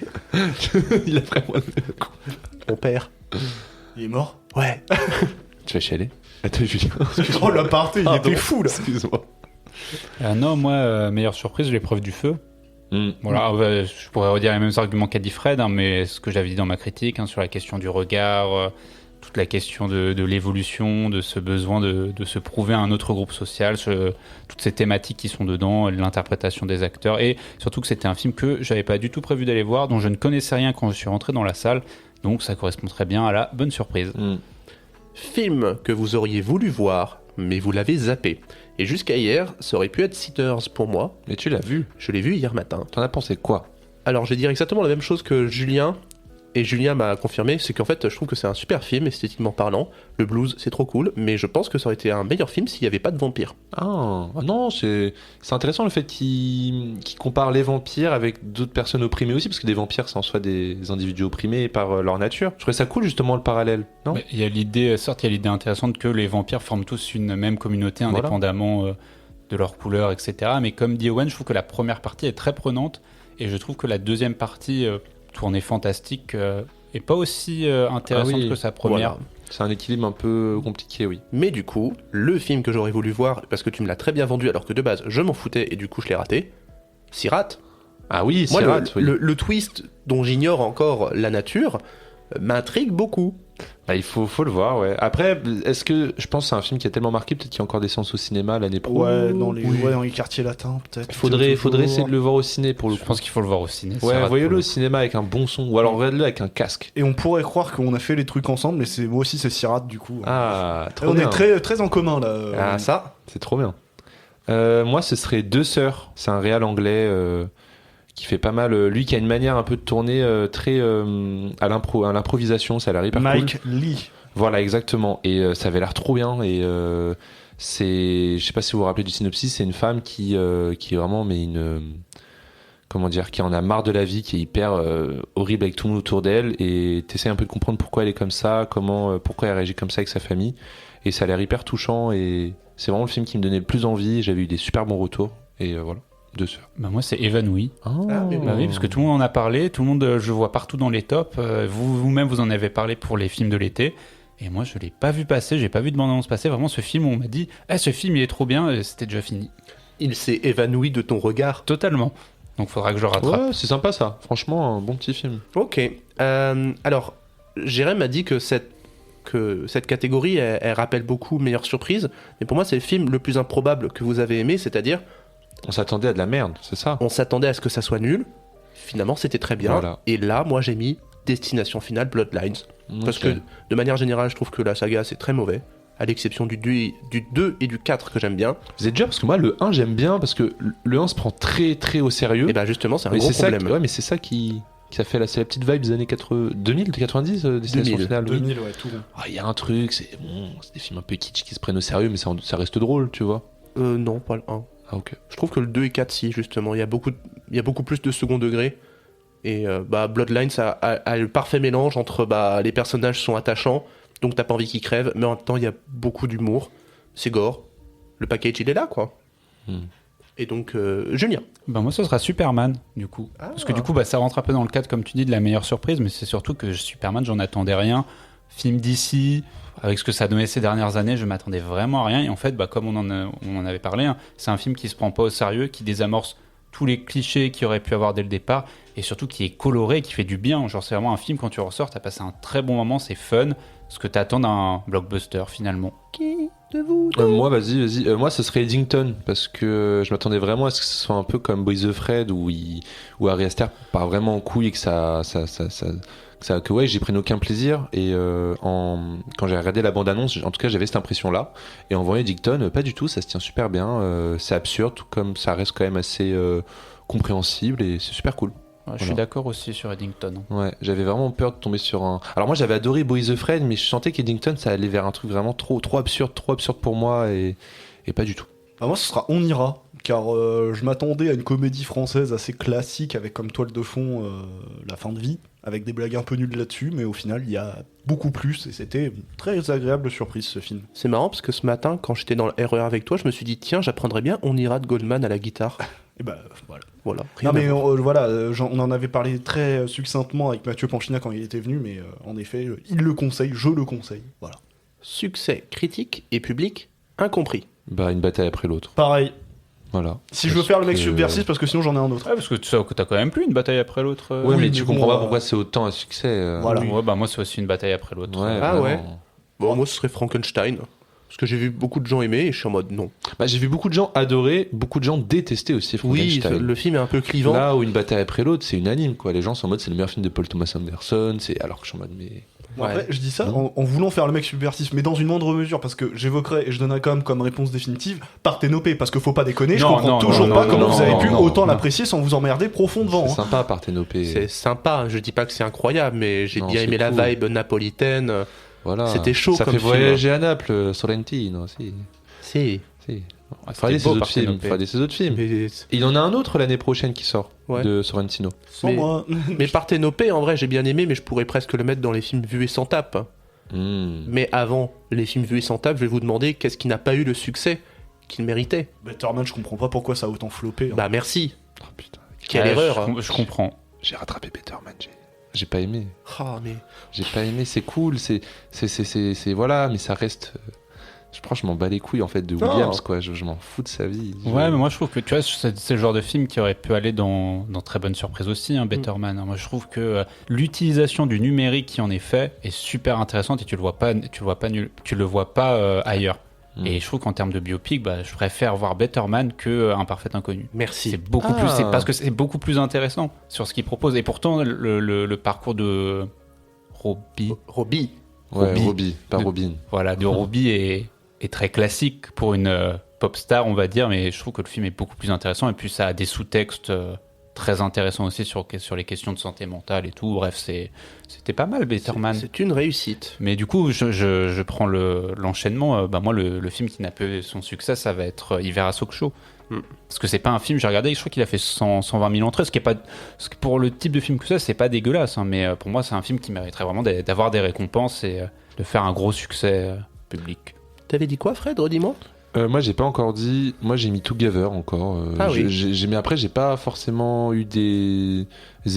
Il a vraiment la même coupe. Mon père. Il est mort. Ouais. Tu vas chialer? Attends, Julien. Oh l'aparté, il Pardon. était fou là. Excuse-moi. Non, moi, meilleure surprise, l'épreuve du feu. Voilà, je pourrais redire les mêmes arguments qu'a dit Fred, hein, mais ce que j'avais dit dans ma critique, hein, sur la question du regard, toute la question de l'évolution, de ce besoin de se prouver à un autre groupe social, toutes ces thématiques qui sont dedans, l'interprétation des acteurs, et surtout que c'était un film que j'avais pas du tout prévu d'aller voir, dont je ne connaissais rien quand je suis rentré dans la salle, donc ça correspond très bien à la bonne surprise. Film que vous auriez voulu voir, mais vous l'avez zappé. Et jusqu'à hier, ça aurait pu être Sitters pour moi. Mais tu l'as vu. Je l'ai vu hier matin. T'en as pensé quoi? Alors, je vais dire exactement la même chose que Julien. Et Julien m'a confirmé, c'est qu'en fait, je trouve que c'est un super film, esthétiquement parlant. Le blues, c'est trop cool, mais je pense que ça aurait été un meilleur film s'il n'y avait pas de vampires. Ah non, c'est intéressant le fait qu'il compare les vampires avec d'autres personnes opprimées aussi, parce que des vampires, c'est en soi des individus opprimés par leur nature. Je trouvais ça cool justement le parallèle, non? Mais il y a l'idée, certes, il y a l'idée intéressante que les vampires forment tous une même communauté, Voilà. indépendamment de leur couleur, etc. Mais comme dit Owen, je trouve que la première partie est très prenante, et je trouve que la deuxième partie, tournée fantastique, est pas aussi intéressante Ah oui. que sa première. Voilà. C'est un équilibre un peu compliqué, oui. Mais du coup, le film que j'aurais voulu voir, parce que tu me l'as très bien vendu alors que de base je m'en foutais et du coup je l'ai raté, Sirat. Ah oui, Moi, Sirat, oui. le twist dont j'ignore encore la nature m'intrigue beaucoup. Bah, il faut le voir, ouais. Après, est-ce que je pense que c'est un film qui a tellement marqué, peut-être qu'il y a encore des séances au cinéma l'année pro. Ouais, dans les, Oui. ouais, dans les quartiers latins, peut-être. Faudrait Toujours. essayer de le voir au ciné pour le Je coup. pense qu'il faut le voir au ciné. Ouais, Sirat, voyez-le pour au cinéma avec un bon son, ou alors regardez-le avec un casque. Et on pourrait croire qu'on a fait les trucs ensemble, mais c'est moi aussi c'est Sirat du coup. Ah, Et trop on bien. est très, très en commun là. Ah, ça. C'est trop bien. Moi, ce serait Deux Sœurs. C'est un réal anglais qui fait pas mal. Lui qui a une manière un peu de tourner très à l'improvisation. Ça a l'air hyper Mike cool. Lee. Voilà, exactement. Et ça avait l'air trop bien. Et je sais pas si vous vous rappelez du synopsis, c'est une femme qui est vraiment, mais comment dire, qui en a marre de la vie, qui est hyper horrible avec tout le monde autour d'elle. Et t'essaies un peu de comprendre pourquoi elle est comme ça, pourquoi elle réagit comme ça avec sa famille. Et ça a l'air hyper touchant. Et c'est vraiment le film qui me donnait le plus envie. J'avais eu des super bons retours. Et voilà, Deux Sœurs. Bah, moi, c'est Évanoui. Ah, mais Bah oui, parce que tout le monde en a parlé, tout le monde, je vois partout dans les tops. Vous-même, vous en avez parlé pour les films de l'été. Et moi, je l'ai pas vu passer, j'ai pas vu de bande-annonce passer. Vraiment, ce film, on m'a dit, ce film, il est trop bien, et c'était déjà fini. Il s'est évanoui de ton regard. Totalement. Donc, faudra que je le rattrape. Ouais, c'est sympa ça. Franchement, un bon petit film. Ok. Alors, Jérém m'a dit que cette catégorie, elle rappelle beaucoup Meilleure Surprise. Mais pour moi, c'est le film le plus improbable que vous avez aimé, c'est-à-dire, On s'attendait à de la merde, c'est ça. on s'attendait à ce que ça soit nul. Finalement, c'était très bien. Voilà. Et là, moi, j'ai mis Destination Finale Bloodlines. Parce Ok. que, de manière générale, je trouve que la saga, c'est très mauvais. à l'exception du 2 et du 4 que j'aime bien. Vous êtes dur parce que moi le 1 j'aime bien parce que le 1 se prend très très au sérieux. Et bah justement, c'est un mais gros c'est problème. mais c'est ça qui a fait c'est la petite vibe des années 2000, 90, Destination 2000. Finale. Oui. 2000, ouais, tout rond. Il y a un truc, c'est des films un peu kitsch qui se prennent au sérieux, mais ça reste drôle, tu vois. Non, pas le 1. Ah ok. Je trouve que le 2 et 4, si, justement. Il y a beaucoup plus de second degré. Et Bloodline, ça a le parfait mélange entre les personnages sont attachants, donc t'as pas envie qu'ils crèvent, mais en même temps, il y a beaucoup d'humour. C'est gore. Le package, il est là, quoi. Et donc, Julien. Ben moi, ce sera Superman, du coup. Parce que du coup, ça rentre un peu dans le cadre, comme tu dis, de la meilleure surprise, mais c'est surtout que Superman, j'en attendais rien. Film d'ici, avec ce que ça donnait ces dernières années, je m'attendais vraiment à rien. Et en fait, comme on en avait parlé, hein, c'est un film qui se prend pas au sérieux, qui désamorce tous les clichés qu'il aurait pu avoir dès le départ, et surtout qui est coloré, qui fait du bien. Genre, c'est vraiment un film, quand tu ressors, t'as passé un très bon moment, c'est fun, ce que t'attends d'un blockbuster, finalement. Qui de vous Moi, vas-y. Moi, ce serait Eddington, parce que je m'attendais vraiment à ce que ce soit un peu comme Boys the Fred, où Ari Aster part vraiment en couille et que j'y prenne aucun plaisir. Et quand j'ai regardé la bande-annonce, en tout cas, j'avais cette impression-là. Et en voyant Eddington, pas du tout, ça se tient super bien. C'est absurde, tout comme ça reste quand même assez compréhensible et c'est super cool. Ouais, je suis d'accord aussi sur Eddington. Ouais, j'avais vraiment peur de tomber sur un. Alors moi j'avais adoré Boys the Fred, mais je sentais qu'Eddington ça allait vers un truc vraiment trop absurde pour moi et pas du tout. Moi, ce sera On ira, car je m'attendais à une comédie française assez classique avec comme toile de fond la fin de vie, avec des blagues un peu nulles là-dessus, mais au final il y a beaucoup plus et c'était une très agréable surprise ce film. C'est marrant parce que ce matin, quand j'étais dans le RER avec toi, je me suis dit, tiens, j'apprendrais bien On ira de Goldman à la guitare. Et bah voilà. Voilà. Non mais on en avait parlé très succinctement avec Mathieu Panchina quand il était venu, mais en effet, il le conseille, je le conseille. Voilà. Succès critique et public incompris. Une bataille après l'autre. Pareil. Voilà. Si je veux faire le mec subversif, parce que sinon j'en ai un autre. Ouais, parce que t'as quand même plus une bataille après l'autre. Ouais, Oui, mais tu mais comprends bon, pas pourquoi c'est autant un succès. Voilà. Ouais, moi c'est aussi une bataille après l'autre. Ouais, Ah vraiment. ouais. Bon, moi ce serait Frankenstein. Parce que j'ai vu beaucoup de gens aimer et je suis en mode non. J'ai vu beaucoup de gens adorer, beaucoup de gens détester aussi Oui, Frankenstein. le film est un peu clivant. Là où une bataille après l'autre, c'est unanime quoi. Les gens sont en mode c'est le meilleur film de Paul Thomas Anderson, alors que je suis en mode mais. Bon, après, Ouais. je dis ça en voulant faire le mec subversif, mais dans une moindre mesure, parce que j'évoquerai et je donnerai quand même comme réponse définitive Parthénopée, parce que faut pas déconner, je Non, comprends non, toujours non, pas non, comment non, vous avez non, pu non, autant non. l'apprécier sans vous emmerder profondément. C'est sympa Parthénopée. C'est sympa, je dis pas que c'est incroyable, mais j'ai Non, bien c'est aimé cool. la vibe napolitaine. Voilà. C'était chaud Ça comme fait film. voyager à Naples, Sorrentino aussi. Si. Si. Ah, Faudrait c'était beau, ses autres films. Parthénopée. Faudrait ses autres films. Mais, Et il y en a un autre l'année prochaine qui sort Ouais. de Sorrentino. Sans Mais- moi. mais Parthénopée, en vrai, j'ai bien aimé, mais je pourrais presque le mettre dans les films vus et sans tape. Mais avant les films vus et sans tape, je vais vous demander qu'est-ce qui n'a pas eu le succès qu'il méritait. Betterman, je comprends pas pourquoi ça a autant floppé. Bah merci. Oh putain. Quelle Ouais, erreur. Je comprends. J'ai rattrapé Betterman. J'ai pas aimé. Ah, mais J'ai pas aimé. C'est cool. C'est voilà, mais ça reste. Je crois que je m'en bats les couilles en fait de Williams quoi. Je m'en fous de sa vie. Ouais, mais moi je trouve que tu vois, c'est le genre de film qui aurait pu aller dans Très Bonne Surprise aussi, Betterman. Moi je trouve que l'utilisation du numérique qui en est fait est super intéressante et tu le vois pas ailleurs. Et je trouve qu'en termes de biopic, je préfère voir Betterman que Un Parfait Inconnu. merci. C'est beaucoup plus, c'est parce que c'est beaucoup plus intéressant sur ce qu'il propose. Et pourtant le parcours de Robbie, Robbie. Ouais, Robbie. Robbie, pas Robin. voilà, de Robbie est très classique pour une pop star, on va dire, mais je trouve que le film est beaucoup plus intéressant et puis ça a des sous-textes très intéressants aussi sur les questions de santé mentale et tout. Bref, c'était pas mal, Betterman. C'est une réussite. Mais du coup, je prends l'enchaînement. Moi, le film qui n'a pas eu son succès, ça va être Hiver à Sokcho. Parce que c'est pas un film, j'ai regardé, je crois qu'il a fait 120 000 entrées, ce qui est pas, pour le type de film que c'est pas dégueulasse, mais pour moi, c'est un film qui mériterait vraiment d'avoir des récompenses et de faire un gros succès public. T'avais dit quoi, Fred? Redis-moi. Moi j'ai pas encore dit. Moi j'ai mis Together encore. Ah oui. Mais après j'ai pas forcément eu des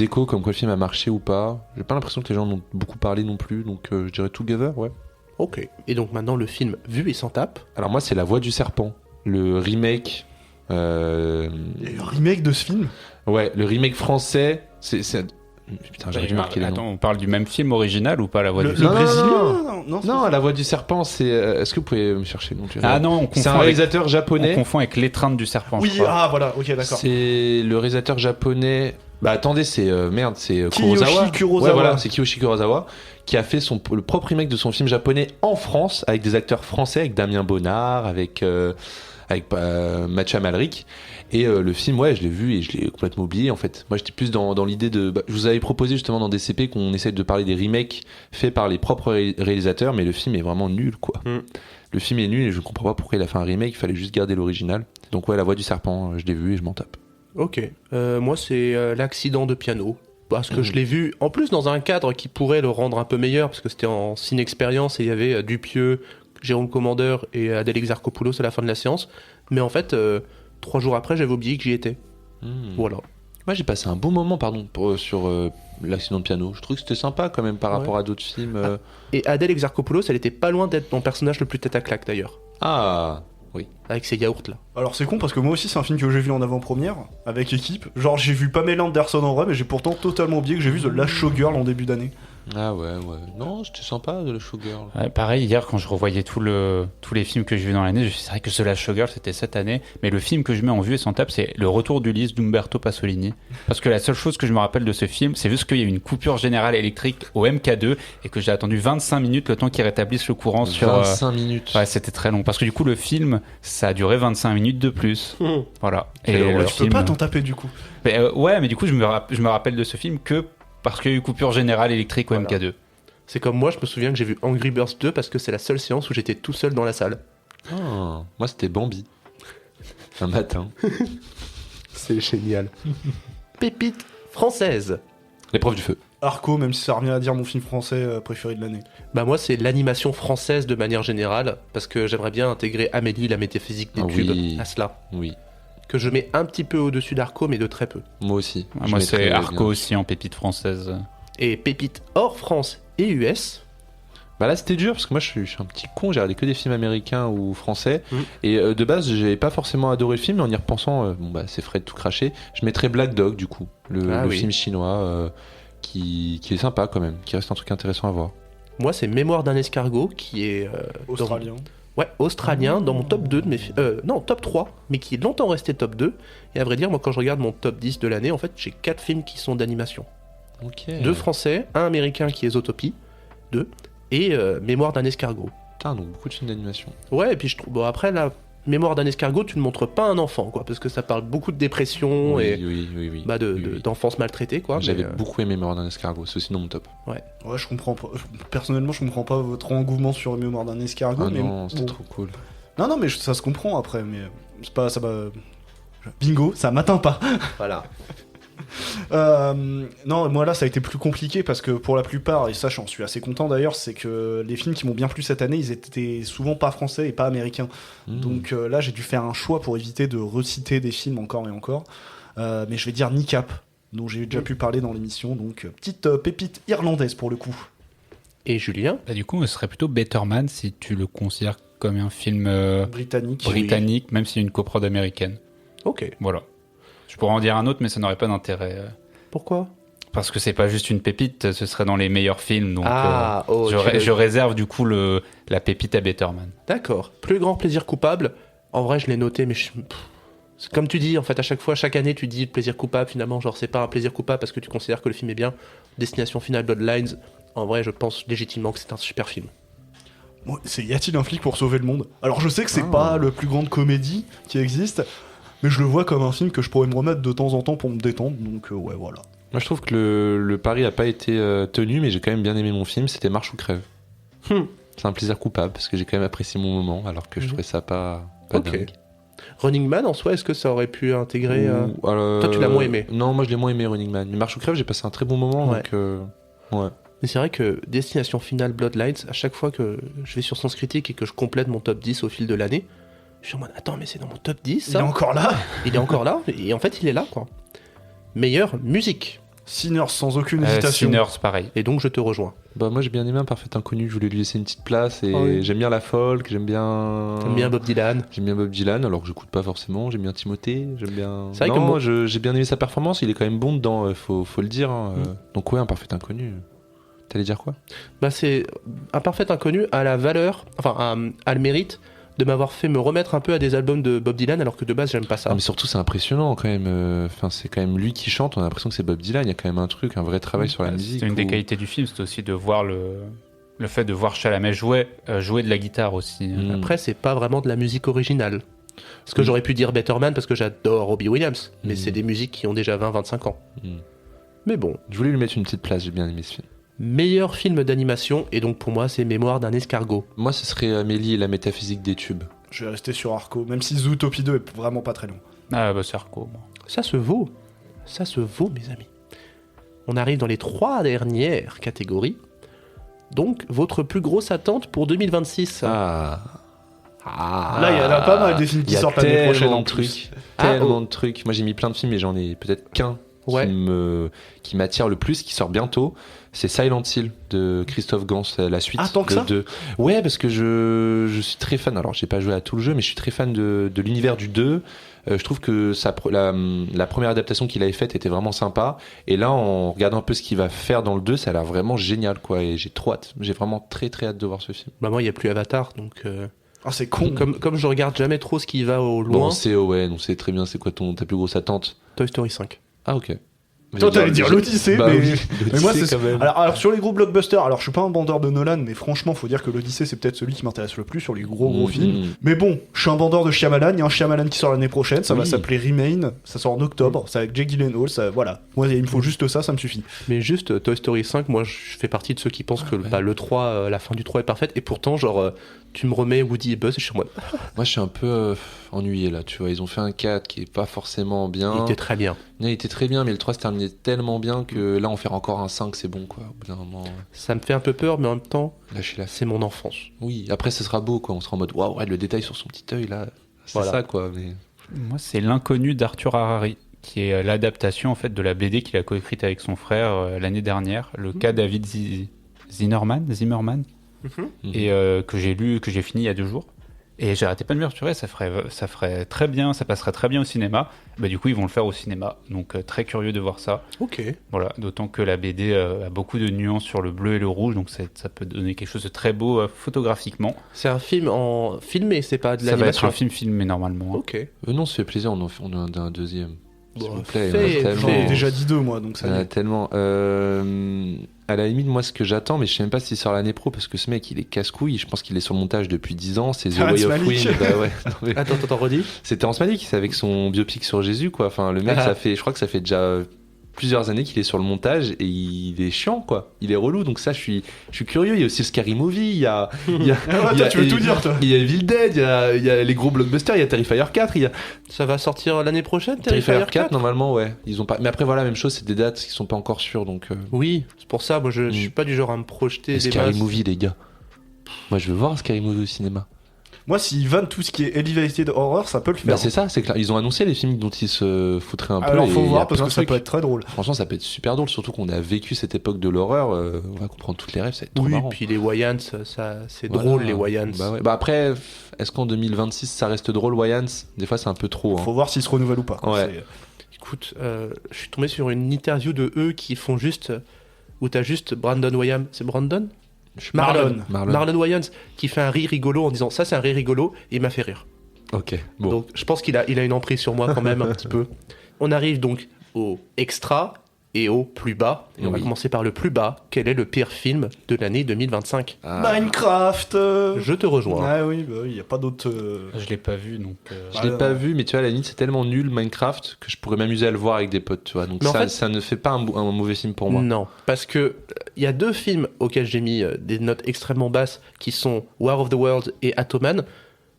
échos comme quoi le film a marché ou pas. J'ai pas l'impression que les gens en ont beaucoup parlé non plus, donc je dirais Together, ouais. Ok. Et donc maintenant, le film vu et sans tape. Alors moi c'est La Voix du Serpent, le remake. Il y a eu un remake de ce film. Ouais, le remake français. Putain, j'arrive pas à marquer les noms. Attends, on parle du même film original ou pas, La Voix Le du Non, brésilien. Non, La Voix du Serpent, c'est. Est-ce que vous pouvez me chercher le nom du Ah non, on C'est un confond réalisateur on japonais. confond avec L'étreinte du serpent. Oui, je crois. voilà, ok, d'accord. C'est le réalisateur japonais. Bah attendez, c'est c'est Kiyoshi Kurosawa. Ouais, voilà, c'est Kiyoshi Kurosawa qui a fait le propre remake de son film japonais en France avec des acteurs français, avec Damien Bonnard, avec Macha Malric. Et le film, ouais, je l'ai vu et je l'ai complètement oublié en fait. Moi, j'étais plus dans l'idée de. Je vous avais proposé justement dans DCP qu'on essaye de parler des remakes faits par les propres réalisateurs, mais le film est vraiment nul, quoi. Le film est nul et je ne comprends pas pourquoi il a fait un remake. Il fallait juste garder l'original. Donc ouais, La Voix du Serpent, je l'ai vu et je m'en tape. Ok. Moi, c'est l'accident de piano. Parce que je l'ai vu, en plus, dans un cadre qui pourrait le rendre un peu meilleur, parce que c'était en ciné-expérience et il y avait Dupieux, Jérôme Commandeur et Adèle Exarchopoulos à la fin de la séance. Mais en fait, 3 jours après, j'avais oublié que j'y étais. Voilà. Moi, j'ai passé un bon moment, sur l'accident de piano. Je trouve que c'était sympa quand même par rapport à d'autres films. Et Adèle Exarchopoulos, elle était pas loin d'être mon personnage le plus tête à claque d'ailleurs. Ah, oui. Avec ses yaourts là. Alors c'est con parce que moi aussi c'est un film que j'ai vu en avant-première avec équipe. Genre j'ai vu Pamela Anderson en vrai, mais j'ai pourtant totalement oublié que j'ai vu The Last Showgirl en début d'année. Ah ouais. Non, c'était sympa, The Last Showgirl. Ouais, pareil, hier, quand je revoyais tous les films que j'ai vus dans l'année, c'est vrai que The Last Showgirl, c'était cette année, mais le film que je mets en vue et sans tape, c'est Le Retour d'Ulysse d'Umberto Pasolini. Parce que la seule chose que je me rappelle de ce film, c'est juste qu'il y a eu une coupure générale électrique au MK2 et que j'ai attendu 25 minutes le temps qu'ils rétablissent le courant sur... 25 minutes. Ouais, c'était très long. Parce que du coup, le film, ça a duré 25 minutes de plus. Voilà. Et le Tu peux pas t'en taper du coup. Mais, ouais, mais du coup, je me rappelle de ce film que parce qu'il y a eu coupure générale électrique au MK2. C'est comme moi, je me souviens que j'ai vu Angry Birds 2 parce que c'est la seule séance où j'étais tout seul dans la salle. Ah, moi, c'était Bambi. Un matin. C'est génial. Pépite française. L'épreuve du feu. Arco, même si ça revient à dire mon film français préféré de l'année. Bah moi, c'est l'animation française de manière générale parce que j'aimerais bien intégrer Amélie, la métaphysique des tubes, à cela. Oui. Que je mets un petit peu au-dessus d'Arco, mais de très peu. Moi aussi. Moi, c'est Arco aussi en pépite française. Et pépite hors France et US. Bah là, c'était dur parce que moi, je suis un petit con. J'ai regardé que des films américains ou français. Et de base, j'avais pas forcément adoré le film, mais en y repensant, c'est frais de tout cracher. Je mettrais Black Dog, du coup, le film chinois qui est sympa quand même, qui reste un truc intéressant à voir. Moi, c'est Mémoire d'un escargot qui est Australien. Australien, dans mon top 2 de mes top 3, mais qui est longtemps resté top 2. Et à vrai dire, moi, quand je regarde mon top 10 de l'année, en fait, j'ai 4 films qui sont d'animation. 2 français, un américain qui est Zootopie, 2, et Mémoire d'un escargot. Putain, donc beaucoup de films d'animation. Ouais, et puis je trouve. Bon, après, la Mémoire d'un escargot, tu ne montres pas un enfant, quoi, parce que ça parle beaucoup de dépression Oui. d'enfance maltraitée, quoi. J'avais beaucoup aimé Mémoire d'un escargot, c'est aussi dans mon top. Ouais, je comprends pas. Personnellement, je comprends pas votre engouement sur Mémoire d'un escargot. Ah mais non, c'était bon. trop cool. Non, mais ça se comprend après, mais c'est pas. Ça va. Bingo, ça m'atteint pas. Voilà. Non, moi là ça a été plus compliqué parce que pour la plupart, et ça j'en suis assez content d'ailleurs, c'est que les films qui m'ont bien plu cette année, ils étaient souvent pas français et pas américains. Donc là j'ai dû faire un choix pour éviter de reciter des films encore et encore. Mais je vais dire Kneecap, dont j'ai déjà pu parler dans l'émission, donc petite pépite irlandaise pour le coup. Et Julien? Bah, du coup, ce serait plutôt Better Man si tu le considères comme un film britannique, même s'il y a une coprode américaine. Ok. Voilà. Je pourrais en dire un autre, mais ça n'aurait pas d'intérêt. Pourquoi? Parce que c'est pas juste une pépite, ce serait dans les meilleurs films. Donc je tu réserve du coup la pépite à Better Man. D'accord. Plus grand plaisir coupable. En vrai, je l'ai noté, mais c'est comme tu dis, en fait, à chaque fois, chaque année, tu dis plaisir coupable. Finalement, genre, c'est pas un plaisir coupable parce que tu considères que le film est bien. Destination Finale Bloodlines. En vrai, je pense légitimement que c'est un super film. Bon, c'est Y a-t-il un flic pour sauver le monde? Alors je sais que c'est pas le plus grande comédie qui existe, mais je le vois comme un film que je pourrais me remettre de temps en temps pour me détendre, donc ouais, voilà. Moi je trouve que le pari a pas été tenu, mais j'ai quand même bien aimé mon film, c'était Marche ou crève. C'est un plaisir coupable, parce que j'ai quand même apprécié mon moment, alors que je trouvais ça pas dingue. Running Man, en soi, est-ce que ça aurait pu intégrer... Toi, tu l'as moins aimé? Non, moi je l'ai moins aimé, Running Man. Mais Marche ou crève, j'ai passé un très bon moment, Ouais. donc... ouais. Mais c'est vrai que Destination Finale Bloodlines, à chaque fois que je vais sur Sens Critique et que je complète mon top 10 au fil de l'année, je suis en mode, attends, mais c'est dans mon top 10, ça? Il est encore là. Il est encore là, et en fait, il est là, quoi. Meilleure musique. Sinners, sans aucune hésitation. Sinners, pareil. Et donc, je te rejoins. Bah moi j'ai bien aimé Un Parfait Inconnu, je voulais lui laisser une petite place, et oui. j'aime bien la folk, j'aime bien... J'aime bien Bob Dylan. J'aime bien Bob Dylan, alors que j'écoute pas forcément, j'aime bien Timothée, j'aime bien... C'est vrai que non, moi- j'ai bien aimé sa performance, il est quand même bon dedans, faut le dire. Hein. Donc ouais, Un Parfait Inconnu. T'allais dire quoi? Bah, c'est un parfait inconnu à la valeur, enfin, à le mérite de m'avoir fait me remettre un peu à des albums de Bob Dylan alors que de base j'aime pas ça. Ah, mais surtout, c'est impressionnant quand même. Enfin, c'est quand même lui qui chante. On a l'impression que c'est Bob Dylan. Il y a quand même un truc, un vrai travail sur la musique. C'est une des qualités du film, c'est aussi de voir le fait de voir Chalamet jouer de la guitare aussi. Après, c'est pas vraiment de la musique originale. Parce que j'aurais pu dire Better Man parce que j'adore Robbie Williams, mais c'est des musiques qui ont déjà 20-25 ans. Mais bon. Je voulais lui mettre une petite place, j'ai bien aimé ce film. Meilleur film d'animation, et donc pour moi, c'est Mémoire d'un escargot. Moi, ce serait Amélie et la métaphysique des tubes. Je vais rester sur Arco, même si Zootopie 2 est vraiment pas très long. Ah bah c'est Arco. Moi. Ça se vaut, mes amis. On arrive dans les 3 dernières catégories. Donc, votre plus grosse attente pour 2026. Là, il y en a pas mal des films qui sortent l'année prochaine en plus. Tellement de trucs. Moi, j'ai mis plein de films, mais j'en ai peut-être qu'un qui m'attire le plus, qui sort bientôt. C'est Silent Hill de Christophe Gans, la suite. Ah, tant que ça Ouais, parce que je suis très fan. Alors, j'ai pas joué à tout le jeu, mais je suis très fan de l'univers du 2. Je trouve que la première adaptation qu'il avait faite était vraiment sympa. Et là, en regardant un peu ce qu'il va faire dans le 2, ça a l'air vraiment génial, quoi. Et j'ai trop hâte. J'ai vraiment très très hâte de voir ce film. Bah moi, il n'y a plus Avatar, donc... Ah, c'est con. Comme je regarde jamais trop ce qui va au loin... Bon, on sait très bien c'est quoi ta plus grosse attente. Toy Story 5. Ah, ok. Toi, t'allais dire l'Odyssée, bah, mais... oui, mais moi, c'est quand même. Alors, sur les gros blockbusters, alors je suis pas un bandeur de Nolan, mais franchement, faut dire que l'Odyssée, c'est peut-être celui qui m'intéresse le plus sur les gros films. Mais bon, je suis un bandeur de Shyamalan, il y a un Shyamalan qui sort l'année prochaine, ça va s'appeler Remain, ça sort en octobre, c'est avec Jake Gyllenhaal, ça, voilà. Moi, il me faut juste ça me suffit. Mais juste, Toy Story 5, moi, je fais partie de ceux qui pensent que le 3, la fin du 3 est parfaite, et pourtant, genre... tu me remets Woody et Buzz et je suis en mode... Moi, je suis un peu ennuyé, là, tu vois. Ils ont fait un 4 qui est pas forcément bien. Il était très bien. Il était très bien, mais le 3 se terminait tellement bien que là, en faire encore un 5, c'est bon, quoi. Au bout d'un moment... Ça me fait un peu peur, mais en même temps, Lâchez-la. c'est mon enfance. Oui, après, ce sera beau, quoi. On sera en mode, waouh, le détail sur son petit œil, là. C'est Voilà. ça, quoi. Mais... Moi, c'est L'Inconnu d'Arthur Harari, qui est l'adaptation en fait de la BD qu'il a coécrite avec son frère l'année dernière, le cas David Zimmerman, et que j'ai lu, que j'ai fini il y a 2 jours. Et j'ai arrêté pas de me dire, ça ferait très bien, ça passerait très bien au cinéma. Bah, du coup, ils vont le faire au cinéma, donc très curieux de voir ça. Ok. Voilà, d'autant que la BD a beaucoup de nuances sur le bleu et le rouge, donc ça peut donner quelque chose de très beau photographiquement. C'est un film filmé, c'est pas de Ça va être l'animation. un film filmé normalement. Ok. non, on se fait plaisir, on a un deuxième. S'il Bon, vous plaît, fais- il y en a J'en ai tellement. déjà dit 2, moi, donc ça Il y en y a est. tellement. À la limite, moi, ce que j'attends, mais je sais même pas s'il sort l'année pro, parce que ce mec, il est casse-couille. Je pense qu'il est sur le montage depuis 10 ans. C'est The Terrence Way of Malick. Wind. Bah ouais. Non, mais Attends, redis. c'est Terrence Malick, c'est avec son biopic sur Jésus, quoi. Enfin, le mec, je crois que ça fait déjà plusieurs années qu'il est sur le montage et il est chiant, quoi. Il est relou, donc ça, je suis curieux. Il y a aussi le Scary Movie, il y a toi, tu veux tout dire, toi. Il y a Evil Dead, il y a les gros blockbusters, il y a Terrifier 4, il y a Ça va sortir l'année prochaine, Terrifier Terrifier 4, normalement, ouais. Ils ont pas. Mais après, voilà, même chose, c'est des dates qui sont pas encore sûres, donc. Oui, c'est pour ça, moi je suis pas du genre à me projeter des Scary masses. Movie, les gars. Moi, je veux voir un Scary Movie au cinéma. Moi, s'ils vannent tout ce qui est elevated horror, ça peut le faire. Bah, c'est ça, c'est clair. Ils ont annoncé les films dont ils se foutraient un peu. Alors, et faut il y a voir, parce plein que de ça trucs. peut être très drôle. Franchement, ça peut être super drôle, surtout qu'on a vécu cette époque de l'horreur. On va comprendre toutes les rêves, ça va être trop Oui, marrant. puis les Wayans, ça, c'est Voilà. drôle, les Wayans. Bah, ouais. Bah après, est-ce qu'en 2026 ça reste drôle, Wayans? Des fois, c'est un peu trop. Hein. Faut voir s'ils se renouvellent ou pas. Quoi. Ouais. C'est- Écoute, je suis tombé sur une interview de eux qui font juste... où t'as juste Brandon Wayans. C'est Brandon Marlon. Marlon Wayans qui fait un rire rigolo en disant ça c'est un rire rigolo et il m'a fait rire. Ok, bon. Donc je pense qu'il a une emprise sur moi quand même un petit peu. On arrive donc au extra et au plus bas. Et on va Oui. commencer par le plus bas. Quel est le pire film de l'année 2025 Minecraft Je te rejoins. Ah oui, bah, il n'y a pas d'autre... Je l'ai pas vu, donc. Je l'ai pas vu, mais tu vois, à la limite, c'est tellement nul Minecraft que je pourrais m'amuser à le voir avec des potes, tu vois. Donc Mais en ça, fait- ça ne fait pas un mauvais film pour moi. Non, parce que il y a 2 films auxquels j'ai mis des notes extrêmement basses qui sont War of the Worlds et Atoman,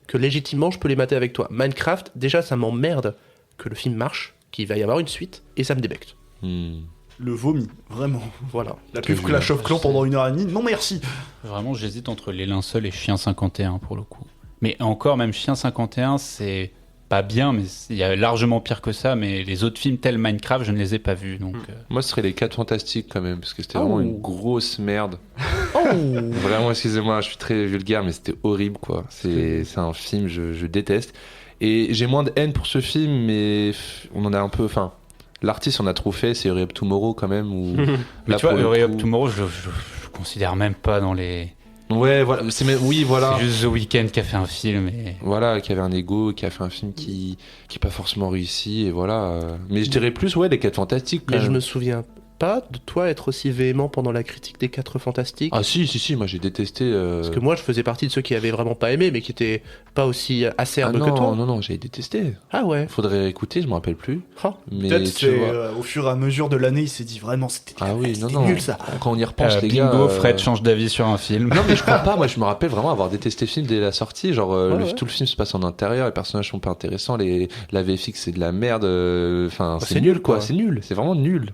que légitimement je peux les mater avec toi. Minecraft, déjà ça m'emmerde que le film marche, qu'il va y avoir une suite, et ça me débecte. Le vomi, vraiment. Voilà. La pub Clash of Clans pendant 1h30, non merci. Vraiment, j'hésite entre Les Linceuls et Chien 51 pour le coup. Mais encore, même Chien 51, c'est pas bien, mais il y a largement pire que ça. Mais les autres films tels Minecraft, je ne les ai pas vus. Donc, Moi, ce serait les 4 Fantastiques quand même, parce que c'était Oh. vraiment une grosse merde. Oh Vraiment, excusez-moi, je suis très vulgaire, mais c'était horrible, quoi. C'est un film, je déteste. Et j'ai moins de haine pour ce film, mais on en a un peu. Enfin, l'artiste en a trop fait, c'est Hurry Up Tomorrow quand même. Où, mais là, tu vois, pour le Hurry Up coup- Tomorrow, je considère même pas dans les Ouais, voilà. Oui, voilà. C'est juste The Weeknd qui a fait un film et... Voilà, qui avait un ego, qui a fait un film qui est pas forcément réussi, et voilà. Mais je dirais plus, ouais, les 4 Fantastiques. quand Mais je même. me souviens pas de toi être aussi véhément pendant la critique des 4 Fantastiques. Ah si, moi j'ai détesté. Parce que moi, je faisais partie de ceux qui avaient vraiment pas aimé, mais qui étaient pas aussi acerbe non, que toi. non, j'ai détesté. Ah ouais. Faudrait écouter, je me rappelle plus. Ah. Mais Peut-être tu vois. au fur et à mesure de l'année, il s'est dit vraiment c'était Ah oui, non, c'était non. nul ça. Quand on y repense, les gars. Bingo, Fred change d'avis sur un film. Non mais je crois pas, moi je me rappelle vraiment avoir détesté le film dès la sortie, genre Ouais. tout le film se passe en intérieur, les personnages sont pas intéressants, la VFX c'est de la merde, enfin Bah, c'est nul quoi, c'est nul, c'est vraiment nul.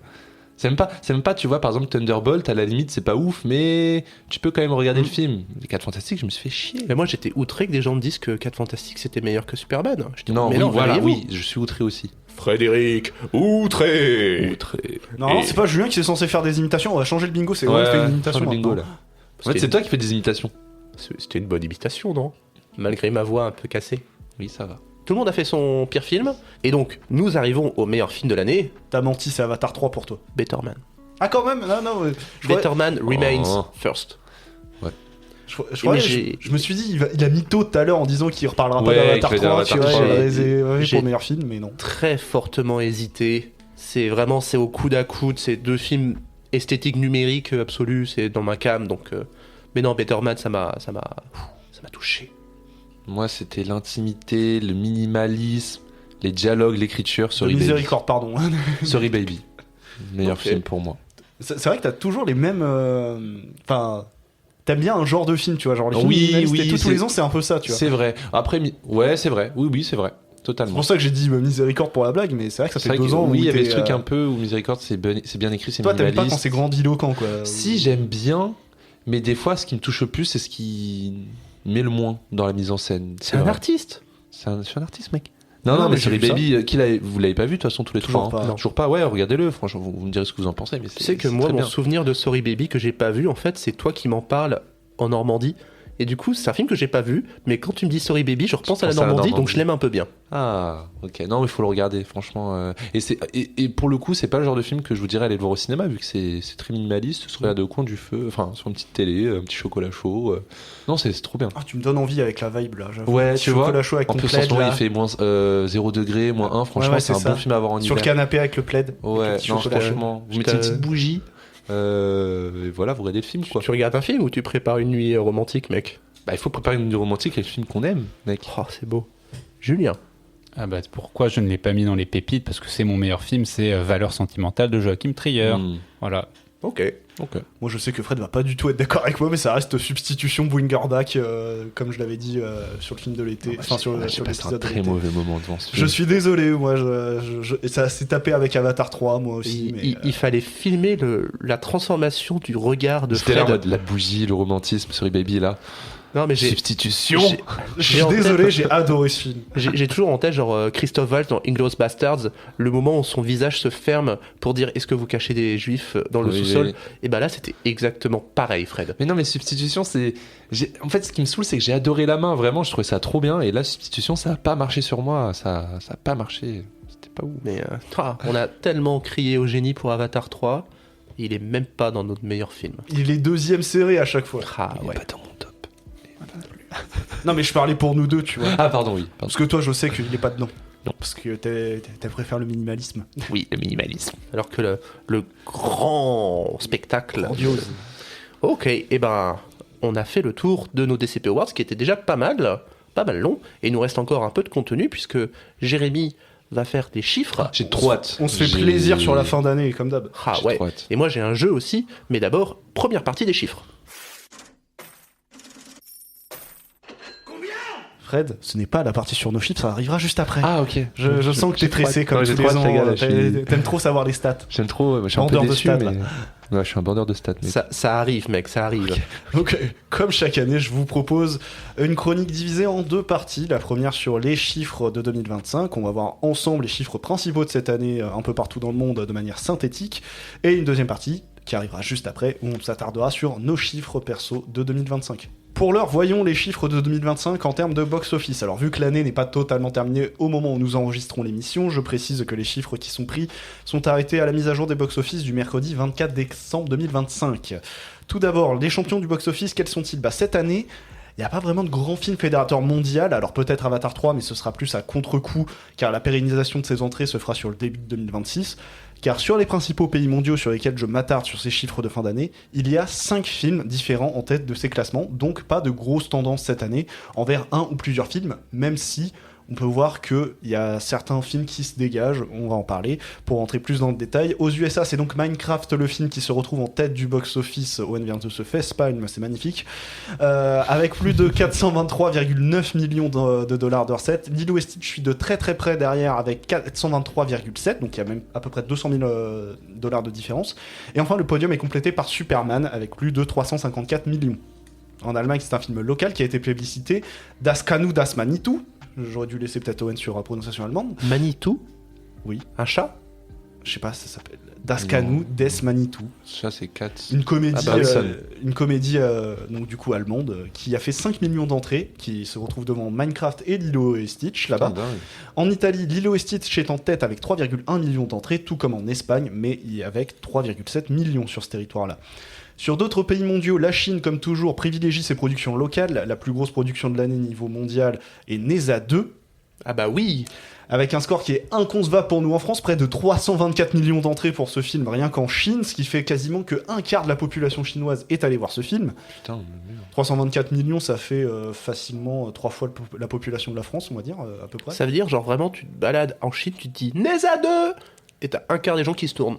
C'est même pas, tu vois, par exemple Thunderbolt, à la limite c'est pas ouf, mais tu peux quand même regarder le film. Les 4 Fantastiques, je me suis fait chier. Mais moi, j'étais outré que des gens me disent que 4 Fantastiques c'était meilleur que Superman. J'étais Non, mais oui, non, voilà, réveillez-vous. oui, je suis outré aussi. Frédéric, outré. Non, Et- c'est pas Julien qui est censé faire des imitations, on va changer le bingo, c'est Owen qui fait une imitation. le bingo maintenant. là. En fait, c'est toi qui fais des imitations. C'était une bonne imitation, non? Malgré ma voix un peu cassée. Oui, ça va. Tout le monde a fait son pire film, et donc nous arrivons au meilleur film de l'année, T'as menti, c'est Avatar 3 pour toi. Better Man. Ah quand même, non, je croyais- Better Man remains Oh. first. je croyais- Mais j'ai- je me suis dit, il a mytho tout à l'heure en disant qu'il reparlera pas Ouais, d'Avatar qu'il va dire 3, tu Avatar vois, 3. il réservé J'ai- pour meilleur film, mais non. Très fortement hésité. C'est vraiment, c'est au coude à coude, c'est 2 films esthétiques numériques absolus, c'est dans ma cam, donc... Mais non, Better Man, ça m'a touché. Moi, c'était l'intimité, le minimalisme, les dialogues, l'écriture, De Sorry Baby. Miséricorde, pardon. Sorry Baby. Meilleur Ok. film pour moi. C'est vrai que t'as toujours les mêmes... Enfin... T'aimes bien un genre de film, tu vois, genre les films Oui, minimalistes oui, et tout, tous c'est- les ans, c'est un peu ça, tu vois. C'est vrai. Après, ouais, c'est vrai. Oui, c'est vrai. C'est Totalement. pour ça que j'ai dit Miséricorde pour la blague, mais c'est vrai que ça C'est fait vrai 2 que, ans où oui, il y avait t'es, ce truc un peu où Miséricorde, c'est bien écrit, c'est Toi, t'aimes pas minimaliste. quand c'est grandiloquent, quoi. Si, j'aime bien, mais des fois, ce qui me touche le plus, c'est ce qui met le moins dans la mise en scène. C'est un vrai. artiste. Je suis un artiste, mec. Non, Non, mais mais Sorry j'ai vu Baby, vous l'avez pas vu de toute façon tous les Toujours trois. pas. Hein. Toujours pas. Ouais, regardez-le. Franchement, vous me direz ce que vous en pensez. Mais Tu sais que moi, très mon bien. souvenir de Sorry Baby que j'ai pas vu, en fait, c'est toi qui m'en parles en Normandie. Et du coup, c'est un film que j'ai pas vu, mais quand tu me dis Sorry Baby, je repense à la penses à la Normandie, donc Normandie. je l'aime un peu bien. Ah, ok. Non, mais il faut le regarder, franchement. Et pour le coup, c'est pas le genre de film que je vous dirais aller le voir au cinéma, vu que c'est très minimaliste. Se regarder au coin du feu, enfin, sur une petite télé, un petit chocolat chaud. Non, c'est trop bien. Ah, tu me donnes envie avec la vibe, là. j'avoue. Ouais, Petit tu vois. chocolat chaud avec En ton plus, en plaid, ce moment, là. il fait moins 0 degré, moins 1. Franchement, Ouais, c'est un c'est ça. bon film à avoir en Sur le hiver. canapé avec le plaid. avec Ouais, le petit non, chocolat. franchement, vous je mettez une te- petite bougie. Et voilà, vous regardez le film, quoi. Tu regardes un film ou tu prépares une nuit romantique, mec? Bah, il faut préparer une nuit romantique avec le film qu'on aime, mec. Oh, c'est beau. Julien. Ah bah pourquoi je ne l'ai pas mis dans les pépites? Parce que c'est mon meilleur film, c'est Valeurs sentimentales de Joachim Trier. Hmm. Voilà. Ok. Moi, je sais que Fred va pas du tout être d'accord avec moi, mais ça reste substitution Wingerdak, comme je l'avais dit sur le film de l'été. Enfin, sur J'ai passé un l'épisode de très l'été. mauvais moment devant ce Je film. suis désolé, moi, et ça s'est tapé avec Avatar 3, moi aussi. Il, mais, il fallait filmer la transformation du regard de C'était là en Fred. mode la bougie, le romantisme, Sorry Baby, là. Non, mais Substitution. je suis j'ai en tête- désolé, j'ai adoré ce film. j'ai toujours en tête, genre, Christophe Waltz dans Inglourious Bastards, le moment où son visage se ferme pour dire est-ce que vous cachez des juifs dans le Oui, sous-sol? oui. Et bah là, c'était exactement pareil, Fred. Mais non, mais substitution, c'est. En fait, ce qui me saoule, c'est que j'ai adoré la main, vraiment, je trouvais ça trop bien. Et là, substitution, ça a pas marché sur moi. Ça a pas marché. C'était pas ouf. Mais on a tellement crié au génie pour Avatar 3, il est même pas dans notre meilleur film. Il est deuxième serré à chaque fois. Ah Il est ouais. pas dans mon top. Non, mais je parlais pour nous deux, tu vois. Ah, pardon, oui. Pardon. Parce que toi, je sais qu'il est pas dedans. Non. Parce que t'as préféré le minimalisme. Oui, le minimalisme. Alors que le grand spectacle. Grandiose. Ok, et ben, on a fait le tour de nos DCP Awards, qui était déjà pas mal long, et il nous reste encore un peu de contenu, puisque Jérémy va faire des chiffres. J'ai trop hâte. On se fait J'ai- plaisir sur la fin d'année, comme d'hab. Ah j'ai ouais, trop hâte. et moi j'ai un jeu aussi, mais d'abord, première partie des chiffres. Fred, ce n'est pas la partie sur nos chiffres, ça arrivera juste après. Ah, ok. Je sens que t'es j'ai trop pressé hâte. comme Non, tous j'ai trop les hâte, ans. les gars, là, je suis- T'aimes trop savoir les stats. J'aime trop. Je suis un peu Bandeur de déçu, stats, mais. là. Ouais, je suis un bandeur de stats, mec. Ça arrive, mec, ça arrive. Donc, comme chaque année, je vous propose une chronique divisée en 2 parties. La première sur les chiffres de 2025. On va voir ensemble les chiffres principaux de cette année un peu partout dans le monde de manière synthétique. Et une deuxième partie qui arrivera juste après où on s'attardera sur nos chiffres perso de 2025. Pour l'heure, voyons les chiffres de 2025 en termes de box-office. Alors, vu que l'année n'est pas totalement terminée au moment où nous enregistrons l'émission, je précise que les chiffres qui sont pris sont arrêtés à la mise à jour des box-office du mercredi 24 décembre 2025. Tout d'abord, les champions du box-office, quels sont-ils ? Cette année, il n'y a pas vraiment de grand film fédérateur mondial, alors peut-être Avatar 3, mais ce sera plus à contre-coup, car la pérennisation de ses entrées se fera sur le début de 2026. Car sur les principaux pays mondiaux sur lesquels je m'attarde sur ces chiffres de fin d'année, il y a 5 films différents en tête de ces classements, donc pas de grosse tendance cette année envers un ou plusieurs films, même si on peut voir qu'il y a certains films qui se dégagent, on va en parler, pour rentrer plus dans le détail. Aux USA, c'est donc Minecraft, le film qui se retrouve en tête du box-office. Owen vient de se facepalm, c'est magnifique. Avec plus de 423,9 millions de dollars de recettes. Lilo et Stitch suit de très très près derrière avec 423,7, donc il y a même à peu près 200 000 dollars de différence. Et enfin, le podium est complété par Superman avec plus de 354 millions. En Allemagne, c'est un film local qui a été plébiscité. Das Kanu, das Manitou. J'aurais dû laisser peut-être Owen sur la prononciation allemande. Manitou ? Oui. Un chat ? Je sais pas, ça s'appelle Das Kanu, des Manitou. Ça, c'est 4. Une comédie, Hudson. donc du coup allemande, qui a fait 5 millions d'entrées, qui se retrouve devant Minecraft et Lilo et Stitch là-bas. En Italie, Lilo et Stitch est en tête avec 3,1 millions d'entrées, tout comme en Espagne, mais avec 3,7 millions sur ce territoire-là. Sur d'autres pays mondiaux, la Chine, comme toujours, privilégie ses productions locales. La plus grosse production de l'année niveau mondial est Neza 2. Ah bah oui. Avec un score qui est inconcevable pour nous en France, près de 324 millions d'entrées pour ce film, rien qu'en Chine, ce qui fait quasiment que un quart de la population chinoise est allée voir ce film. Putain, 324 millions, ça fait facilement 3 fois la population de la France, on va dire, à peu près. Ça veut dire, genre vraiment, tu te balades en Chine, tu te dis Neza 2 et t'as un quart des gens qui se tournent.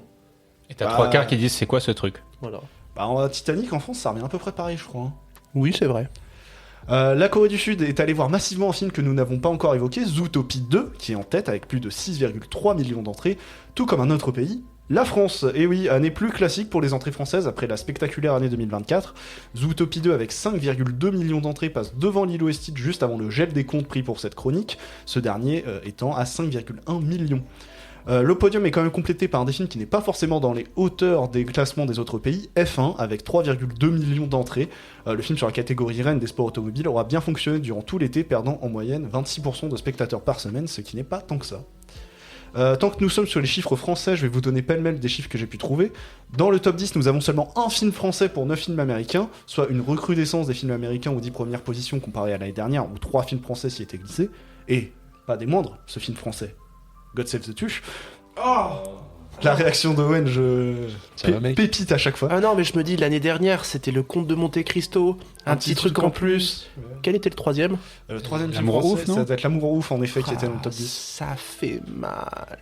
Et t'as 3 quarts qui disent c'est quoi ce truc ? Voilà. En Titanic, en France, ça revient à peu près pareil, je crois. Oui, c'est vrai. La Corée du Sud est allée voir massivement un film que nous n'avons pas encore évoqué, Zootopie 2, qui est en tête avec plus de 6,3 millions d'entrées, tout comme un autre pays, la France. Et oui, année plus classique pour les entrées françaises après la spectaculaire année 2024. Zootopie 2 avec 5,2 millions d'entrées passe devant Lilo et Stitch juste avant le gel des comptes pris pour cette chronique, ce dernier étant à 5,1 millions. Le podium est quand même complété par un des films qui n'est pas forcément dans les hauteurs des classements des autres pays, F1, avec 3,2 millions d'entrées. Le film sur la catégorie reine des sports automobiles aura bien fonctionné durant tout l'été, perdant en moyenne 26% de spectateurs par semaine, ce qui n'est pas tant que ça. Tant que nous sommes sur les chiffres français, je vais vous donner pêle-mêle des chiffres que j'ai pu trouver. Dans le top 10, nous avons seulement un film français pour 9 films américains, soit une recrudescence des films américains aux 10 premières positions comparé à l'année dernière, où 3 films français s'y étaient glissés. Et, pas des moindres, ce film français, God Save the Tuche. Oh, la réaction d'Owen, pépite à chaque fois. Ah non, mais je me dis, l'année dernière, c'était le Comte de Monte Cristo, un petit truc en plus. Ouais. Quel était le troisième ? Le troisième film L'amour français, ouf, non ? ça doit être L'Amour ouf, en effet, qui était dans le top 10. Ça fait mal.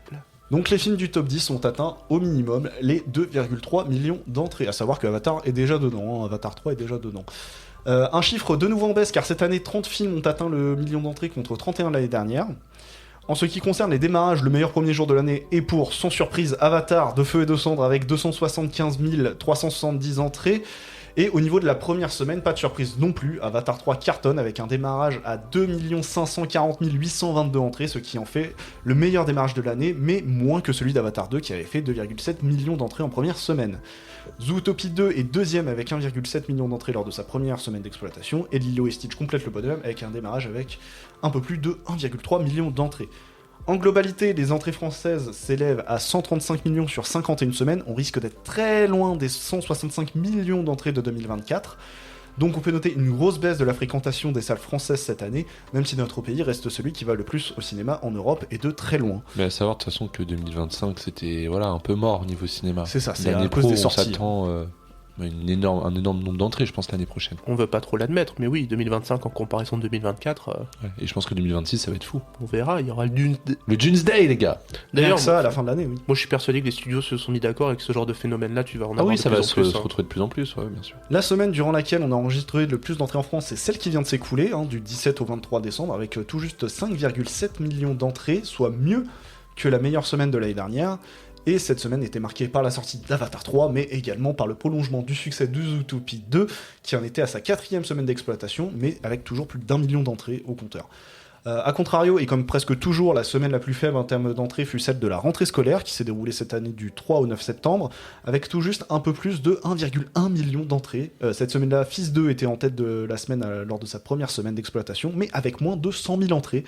Donc les films du top 10 ont atteint au minimum les 2,3 millions d'entrées. À savoir que Avatar est déjà dedans, Avatar 3 est déjà dedans. Un chiffre de nouveau en baisse, car cette année, 30 films ont atteint le million d'entrées contre 31 l'année dernière. En ce qui concerne les démarrages, le meilleur premier jour de l'année est pour, sans surprise, Avatar de Feu et de Cendres avec 275 370 entrées. Et au niveau de la première semaine, pas de surprise non plus, Avatar 3 cartonne avec un démarrage à 2 540 822 entrées, ce qui en fait le meilleur démarrage de l'année, mais moins que celui d'Avatar 2 qui avait fait 2,7 millions d'entrées en première semaine. Zootopie 2 est deuxième avec 1,7 million d'entrées lors de sa première semaine d'exploitation, et Lilo et Stitch complète le podium avec un démarrage avec un peu plus de 1,3 million d'entrées. En globalité, les entrées françaises s'élèvent à 135 millions sur 51 semaines, on risque d'être très loin des 165 millions d'entrées de 2024. Donc on peut noter une grosse baisse de la fréquentation des salles françaises cette année, même si notre pays reste celui qui va le plus au cinéma en Europe et de très loin. Mais à savoir de toute façon que 2025 c'était un peu mort au niveau cinéma. C'est ça, c'est l'année à cause pro, des sorties. On s'attend un énorme nombre d'entrées, je pense, l'année prochaine. On veut pas trop l'admettre, mais oui, 2025 en comparaison de 2024, ouais, et je pense que 2026 ça va être fou. On verra, il y aura le Doomsday, les gars. D'ailleurs, ça à la fin de l'année, oui. Moi je suis persuadé que les studios se sont mis d'accord avec ce genre de phénomène-là, tu vas en avoir oui, de ça plus va en se plus, retrouver de plus en plus, ouais, bien sûr. La semaine durant laquelle on a enregistré le plus d'entrées en France, c'est celle qui vient de s'écouler, du 17 au 23 décembre, avec tout juste 5,7 millions d'entrées, soit mieux que la meilleure semaine de l'année dernière. Et cette semaine était marquée par la sortie d'Avatar 3, mais également par le prolongement du succès de Zootopie 2, qui en était à sa 4e semaine d'exploitation, mais avec toujours plus d'1 million d'entrées au compteur. A contrario, et comme presque toujours, la semaine la plus faible en termes d'entrées fut celle de la rentrée scolaire, qui s'est déroulée cette année du 3 au 9 septembre, avec tout juste un peu plus de 1,1 million d'entrées. Cette semaine-là, Fils 2 était en tête de la semaine lors de sa première semaine d'exploitation, mais avec moins de 100 000 entrées.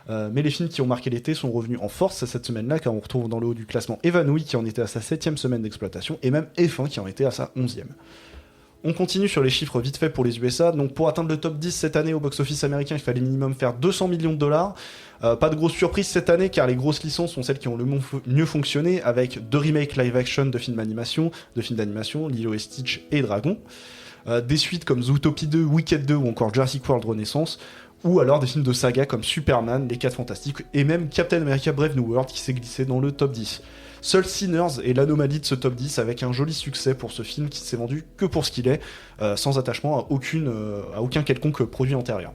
Mais les films qui ont marqué l'été sont revenus en force cette semaine-là, car on retrouve dans le haut du classement Évanoui qui en était à sa 7e semaine d'exploitation, et même F1 qui en était à sa 11e. On continue sur les chiffres vite fait pour les USA. Donc pour atteindre le top 10 cette année au box-office américain, il fallait minimum faire 200 millions de dollars. Pas de grosse surprise cette année car les grosses licences sont celles qui ont le mieux fonctionné, avec 2 remakes live-action de films d'animation, Lilo et Stitch et Dragon. Des suites comme Zootopie 2, Wicked 2 ou encore Jurassic World Renaissance, ou alors des films de saga comme Superman, Les 4 Fantastiques et même Captain America Brave New World qui s'est glissé dans le top 10. Seul Sinners est l'anomalie de ce top 10 avec un joli succès pour ce film qui s'est vendu que pour ce qu'il est, sans attachement à aucun quelconque produit antérieur.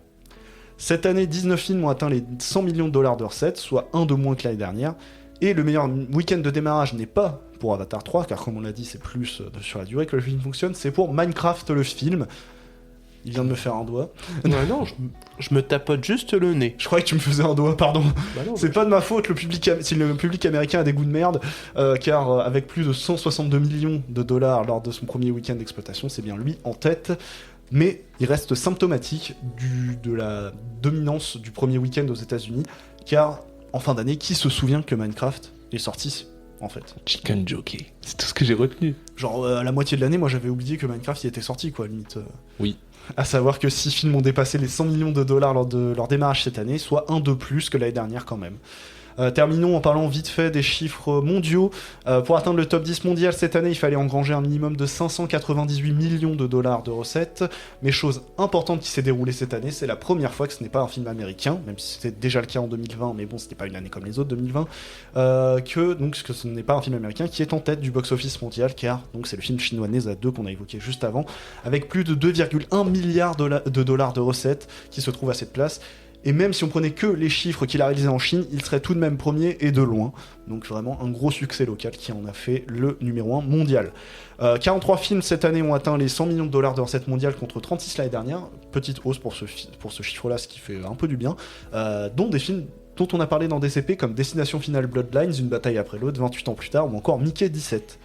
Cette année, 19 films ont atteint les 100 millions de dollars de recettes, soit un de moins que l'année dernière, et le meilleur week-end de démarrage n'est pas pour Avatar 3, car comme on l'a dit, c'est plus sur la durée que le film fonctionne, c'est pour Minecraft le film. Il vient de me faire un doigt. Ouais, non, je me tapote juste le nez. Je croyais que tu me faisais un doigt, pardon. Bah non, C'est pas de ma faute si le public américain a des goûts de merde, car avec plus de 162 millions de dollars lors de son premier week-end d'exploitation, c'est bien lui en tête. Mais il reste symptomatique de la dominance du premier week-end aux États-Unis, car en fin d'année, qui se souvient que Minecraft est sorti en fait? Chicken Jockey, c'est tout ce que j'ai retenu. Genre à la moitié de l'année, moi j'avais oublié que Minecraft y était sorti, quoi, limite. Oui. À savoir que 6 films ont dépassé les 100 millions de dollars lors de leur démarrage cette année, soit un de plus que l'année dernière quand même. Terminons en parlant vite fait des chiffres mondiaux. Pour atteindre le top 10 mondial cette année, il fallait engranger un minimum de 598 millions de dollars de recettes. Mais chose importante qui s'est déroulée cette année, c'est la première fois que ce n'est pas un film américain, même si c'était déjà le cas en 2020, mais bon, c'était pas une année comme les autres, 2020, que ce n'est pas un film américain qui est en tête du box-office mondial, car donc c'est le film chinois Neza 2 qu'on a évoqué juste avant, avec plus de 2,1 milliards de dollars de recettes qui se trouve à cette place. Et même si on prenait que les chiffres qu'il a réalisés en Chine, il serait tout de même premier et de loin. Donc vraiment un gros succès local qui en a fait le numéro 1 mondial. 43 films cette année ont atteint les 100 millions de dollars de recettes mondiales contre 36 l'année dernière. Petite hausse pour ce chiffre-là, ce qui fait un peu du bien. Dont des films dont on a parlé dans DCP comme Destination Finale Bloodlines, Une bataille après l'autre, 28 ans plus tard, ou encore Mickey 17.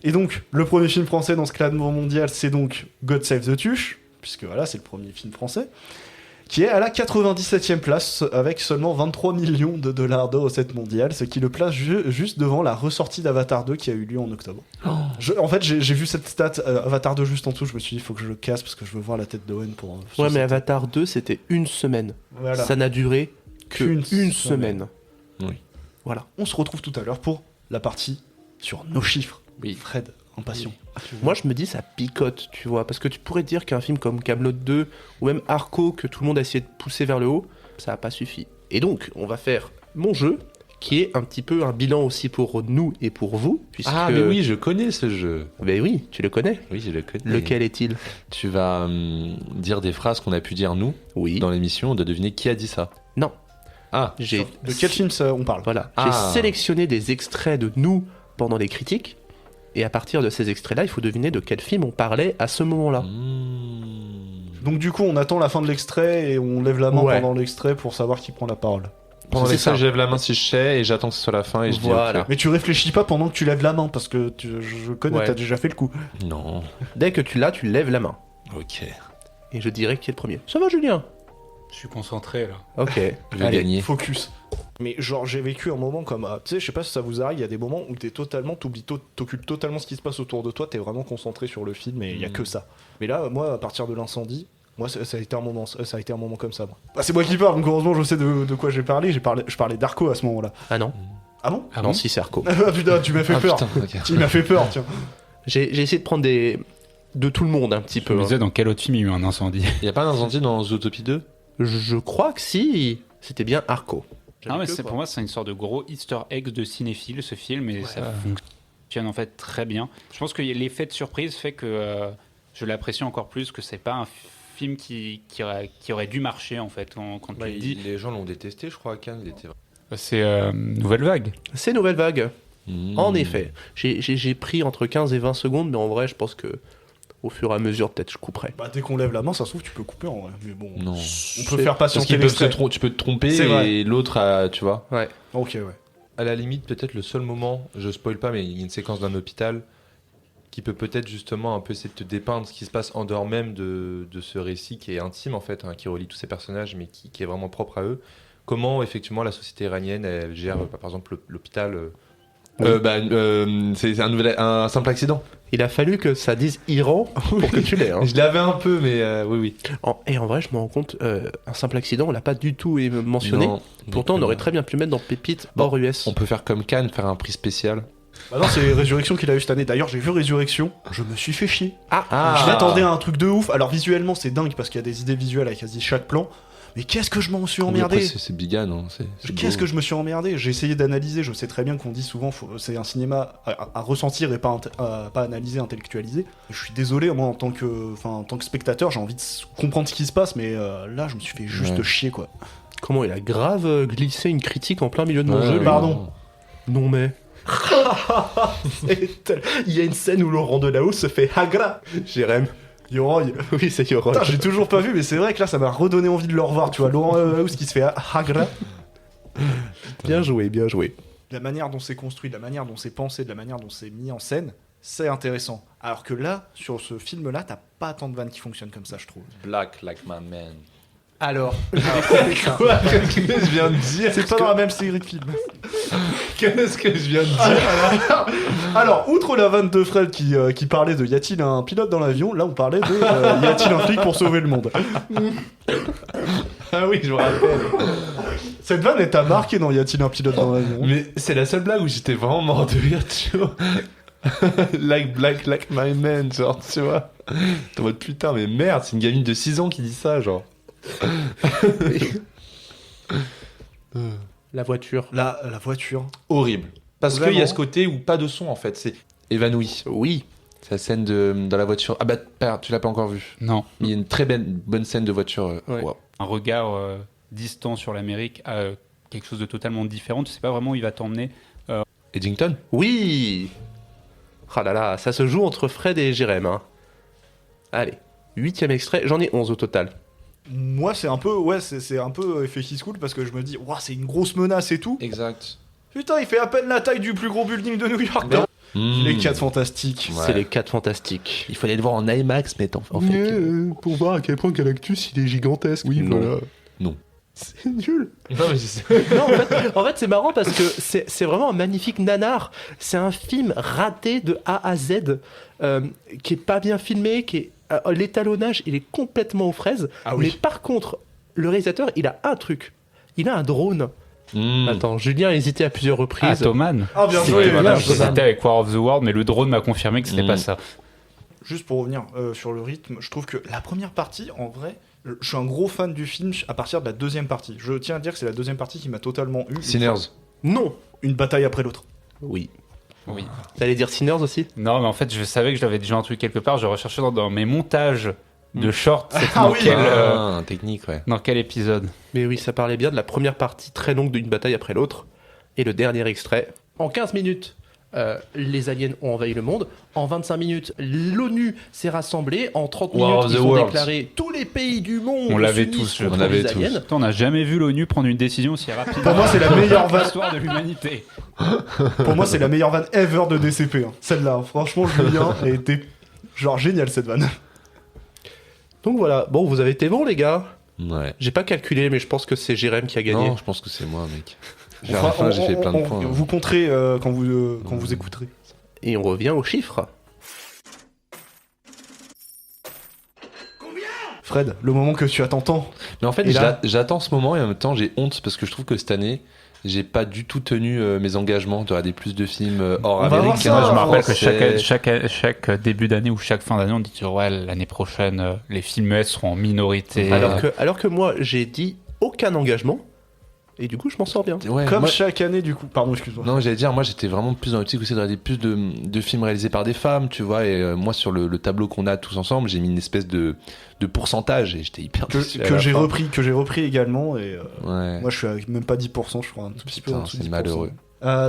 Et donc, le premier film français dans ce classement mondial, c'est donc God Save the Tuche, puisque voilà, c'est le premier film français, qui est à la 97e place avec seulement 23 millions de dollars de recettes mondiales, ce qui le place juste devant la ressortie d'Avatar 2 qui a eu lieu en octobre. Oh. En fait, j'ai vu cette stat Avatar 2 juste en dessous, je me suis dit il faut que je le casse parce que je veux voir la tête d'Owen pour... Ouais, mais Avatar 2, c'était une semaine. Voilà. Ça n'a duré qu'une semaine. Oui. Voilà. On se retrouve tout à l'heure pour la partie sur nos chiffres. Oui. Fred, impatient. Moi, je me dis, ça picote, tu vois, parce que tu pourrais dire qu'un film comme Kaamelott 2 ou même Arco, que tout le monde a essayé de pousser vers le haut, ça n'a pas suffi. Et donc, on va faire mon jeu, qui est un petit peu un bilan aussi pour nous et pour vous, puisque... Ah, mais oui, je connais ce jeu. Ben oui, tu le connais. Oui, je le connais. Lequel est-il? Tu vas dire des phrases qu'on a pu dire nous Oui. dans l'émission, on doit deviner qui a dit ça. Non. Ah, J'ai... De quel film on parle? Voilà. Ah. J'ai sélectionné des extraits de nous pendant les critiques, et à partir de ces extraits-là, il faut deviner de quel film on parlait à ce moment-là. Donc du coup, on attend la fin de l'extrait et on lève la main Ouais. pendant l'extrait pour savoir qui prend la parole. pendant C'est les ça. je lève la main si je sais et j'attends que ce soit la fin et je Voilà. dis ok. Mais tu réfléchis pas pendant que tu lèves la main parce que je connais, Ouais. t'as déjà fait le coup. Non. Dès que tu l'as, tu lèves la main. Ok. Et je dirais qui est le premier. Ça va, Julien? Je suis concentré là. Ok. Je vais Allez, gagner. focus. Mais genre, j'ai vécu un moment comme... tu sais, je sais pas si ça vous arrive, il y a des moments où t'occultes totalement ce qui se passe autour de toi, t'es vraiment concentré sur le film et il y a que ça. Mais là, moi, à partir de l'incendie, moi, ça a été un moment comme ça. Moi. Ah, c'est moi qui parle, donc heureusement, je sais de quoi j'ai parlé. Je parlais d'Arco à ce moment-là. Ah non. Ah bon? Ah non, bon si, c'est Arco. Ah putain, tu m'as fait Ah, peur. putain, ok. Il m'a fait peur, tiens. J'ai essayé de prendre de tout le monde un petit Je peu. me hein. disais dans quel autre film il y a eu un incendie. Y a pas un incendie dans Zootopie 2? Je crois que si, c'était bien Arco. Ah ouais, pour moi c'est une sorte de gros easter egg de cinéphile ce film et ça fonctionne en fait très bien. Je pense que l'effet de surprise fait que je l'apprécie encore plus, que c'est pas un film qui aurait dû marcher en fait quand tu le dis. Les gens l'ont détesté, je crois, à Cannes. Il était... C'est Nouvelle Vague. C'est Nouvelle Vague. Mmh. En effet. J'ai pris entre 15 et 20 secondes, mais en vrai, je pense que au fur et à mesure, peut-être je couperai. Bah, dès qu'on lève la main, ça se trouve, tu peux couper en vrai. Mais bon, Non. on peut faire Parce patienter qu'ils peuvent l'extrait. tu peux te tromper C'est vrai. et l'autre, tu vois. Ouais. Ok, ouais. À la limite, peut-être le seul moment, je spoil pas, mais il y a une séquence d'un hôpital qui peut peut-être justement un peu essayer de te dépeindre ce qui se passe en dehors même de ce récit qui est intime en fait, qui relie tous ces personnages, mais qui est vraiment propre à eux. Comment effectivement la société iranienne elle gère par exemple l'hôpital C'est un simple accident. Il a fallu que ça dise Iran pour que tu l'aies. Hein. Je l'avais un peu, mais oui. Et en vrai, je me rends compte, un simple accident, on l'a pas du tout mentionné. Non, Pourtant, on aurait très bien pu mettre dans Pépite hors US. On peut faire comme Cannes, faire un prix spécial. Bah non, c'est Résurrection qu'il a eu cette année. D'ailleurs, j'ai vu Résurrection, je me suis fait chier. Ah, Je m'attendais à un truc de ouf. Alors visuellement, c'est dingue parce qu'il y a des idées visuelles à quasi chaque plan. Mais qu'est-ce que je m'en suis emmerdé. Après, c'est Bigan, hein. Qu'est-ce que je me suis emmerdé. J'ai essayé d'analyser. Je sais très bien qu'on dit souvent c'est un cinéma à ressentir et pas analyser, intellectualiser. Je suis désolé, moi en tant que spectateur, j'ai envie de comprendre ce qui se passe, mais là, je me suis fait juste chier quoi. Comment il a grave glissé une critique en plein milieu de mon jeu, lui. Pardon. Non mais. Il y a une scène où Laurent Delahousse se fait Hagra. Jérém. Yoroy. Oui, c'est Yoroy. Putain, j'ai toujours pas vu, mais c'est vrai que là, ça m'a redonné envie de le revoir. Tu vois, Laurent Delahousse qui se fait Hagra. Bien joué, bien joué. La manière dont c'est construit, de la manière dont c'est pensé, de la manière dont c'est mis en scène, c'est intéressant. Alors que là, sur ce film-là, t'as pas tant de vannes qui fonctionnent comme ça, je trouve. Black like my man. Alors, Quoi? Qu'est-ce que je viens de dire? C'est pas dans la même série de films. Qu'est-ce que je viens de dire? Alors, outre la vanne de Fred qui parlait de y a-t-il un pilote dans l'avion, là on parlait de y a-t-il un flic pour sauver le monde. Ah oui, je me rappelle. Cette vanne elle t'a marqué dans y a-t-il un pilote dans l'avion. Mais c'est la seule blague où j'étais vraiment mort de rire, tu vois. Like black like my man, genre, tu vois. T'es en mode putain, mais merde, c'est une gamine de 6 ans qui dit ça, genre. la voiture. La voiture. Horrible. Parce Vraiment. qu'il y a ce côté où pas de son en fait, c'est évanoui. Oui. C'est la scène dans la voiture. Ah bah, père, tu l'as pas encore vu. Non, Il y a une très bonne scène de voiture. Ouais. Wow. un regard distant sur l'Amérique à quelque chose de totalement différent. Tu sais pas vraiment où il va t'emmener. Eddington. Oui. Ah là là, ça se joue entre Fred et Jérém. Hein. Allez, 8ème extrait, j'en ai 11 au total. Moi c'est un peu c'est un peu effet High School parce que je me dis ouah, c'est une grosse menace et tout. Exact. Putain, il fait à peine la taille du plus gros building de New York. Les 4 fantastiques. Ouais. C'est les 4 fantastiques. Il fallait le voir en IMAX, mais en fait. Pour voir à quel point Galactus il est gigantesque. Oui, Non. voilà. Non. C'est nul. Non, mais c'est Non, en fait c'est marrant parce que c'est vraiment un magnifique nanar. C'est un film raté de A à Z, qui est pas bien filmé, qui est l'étalonnage, il est complètement aux fraises. Ah oui. Mais par contre, le réalisateur, il a un truc. Il a un drone. Mmh. Attends, Julien a hésité à plusieurs reprises. Atoman. Ah bien C'est joué. voilà, bien joué. C'était avec War of the World, mais le drone m'a confirmé que c'était pas ça. Juste pour revenir sur le rythme, je trouve que la première partie, en vrai, je suis un gros fan du film à partir de la deuxième partie. Je tiens à dire que c'est la deuxième partie qui m'a totalement eu. Sinners. Non. Une bataille après l'autre. Oui. Oui. T'allais dire Sinners aussi? Non, mais en fait, je savais que je l'avais déjà un truc quelque part. Je recherchais dans mes montages de shorts. C'était Ah dans, oui. Technique, ouais. dans quel épisode? Mais oui, ça parlait bien de la première partie très longue d'une bataille après l'autre. Et le dernier extrait. En 15 minutes, les aliens ont envahi le monde. En 25 minutes, l'ONU s'est rassemblée. En 30 War minutes, of ils the ont Worlds. déclaré tous les pays du monde. On l'avait s'unissent tous, contre on l'avait les tous. aliens. Putain, on n'a jamais vu l'ONU prendre une décision aussi rapide. Pour moi, c'est la meilleure vanne. l'histoire de l'humanité. Pour moi, c'est la meilleure vanne ever de DCP. Hein. Celle-là, franchement, Julien, elle était genre géniale cette vanne. Donc voilà. Bon, vous avez été bons, les gars. Ouais. J'ai pas calculé, mais je pense que c'est Jérém qui a gagné. Non, je pense que c'est moi, mec. On fera- À la fin, j'ai fait plein de on- points. Vous compterez quand vous écouterez. Et on revient aux chiffres. Fred, le moment que tu attends tant. Mais en fait, Et là- j'attends ce moment et en même temps, j'ai honte parce que je trouve que cette année, j'ai pas du tout tenu mes engagements de regarder plus de films hors On va voir américains. ça. Moi, je me rappelle que français. chaque début d'année ou chaque fin d'année, on dit ouais, l'année prochaine, les films US seront en minorité. Alors que moi, j'ai dit aucun engagement. Et du coup, je m'en sors bien. Ouais, Comme moi- chaque année, du coup. Pardon, excuse-moi. Non, j'allais dire, moi j'étais vraiment plus dans l'optique aussi de regarder plus de films réalisés par des femmes, tu vois, et moi sur le tableau qu'on a tous ensemble, j'ai mis une espèce de pourcentage et j'étais hyper déçu à Que la j'ai fin. repris également. Et Ouais. moi, je suis à même pas 10%, je crois. Un tout petit peu en Putain, dessous de c'est 10%. malheureux.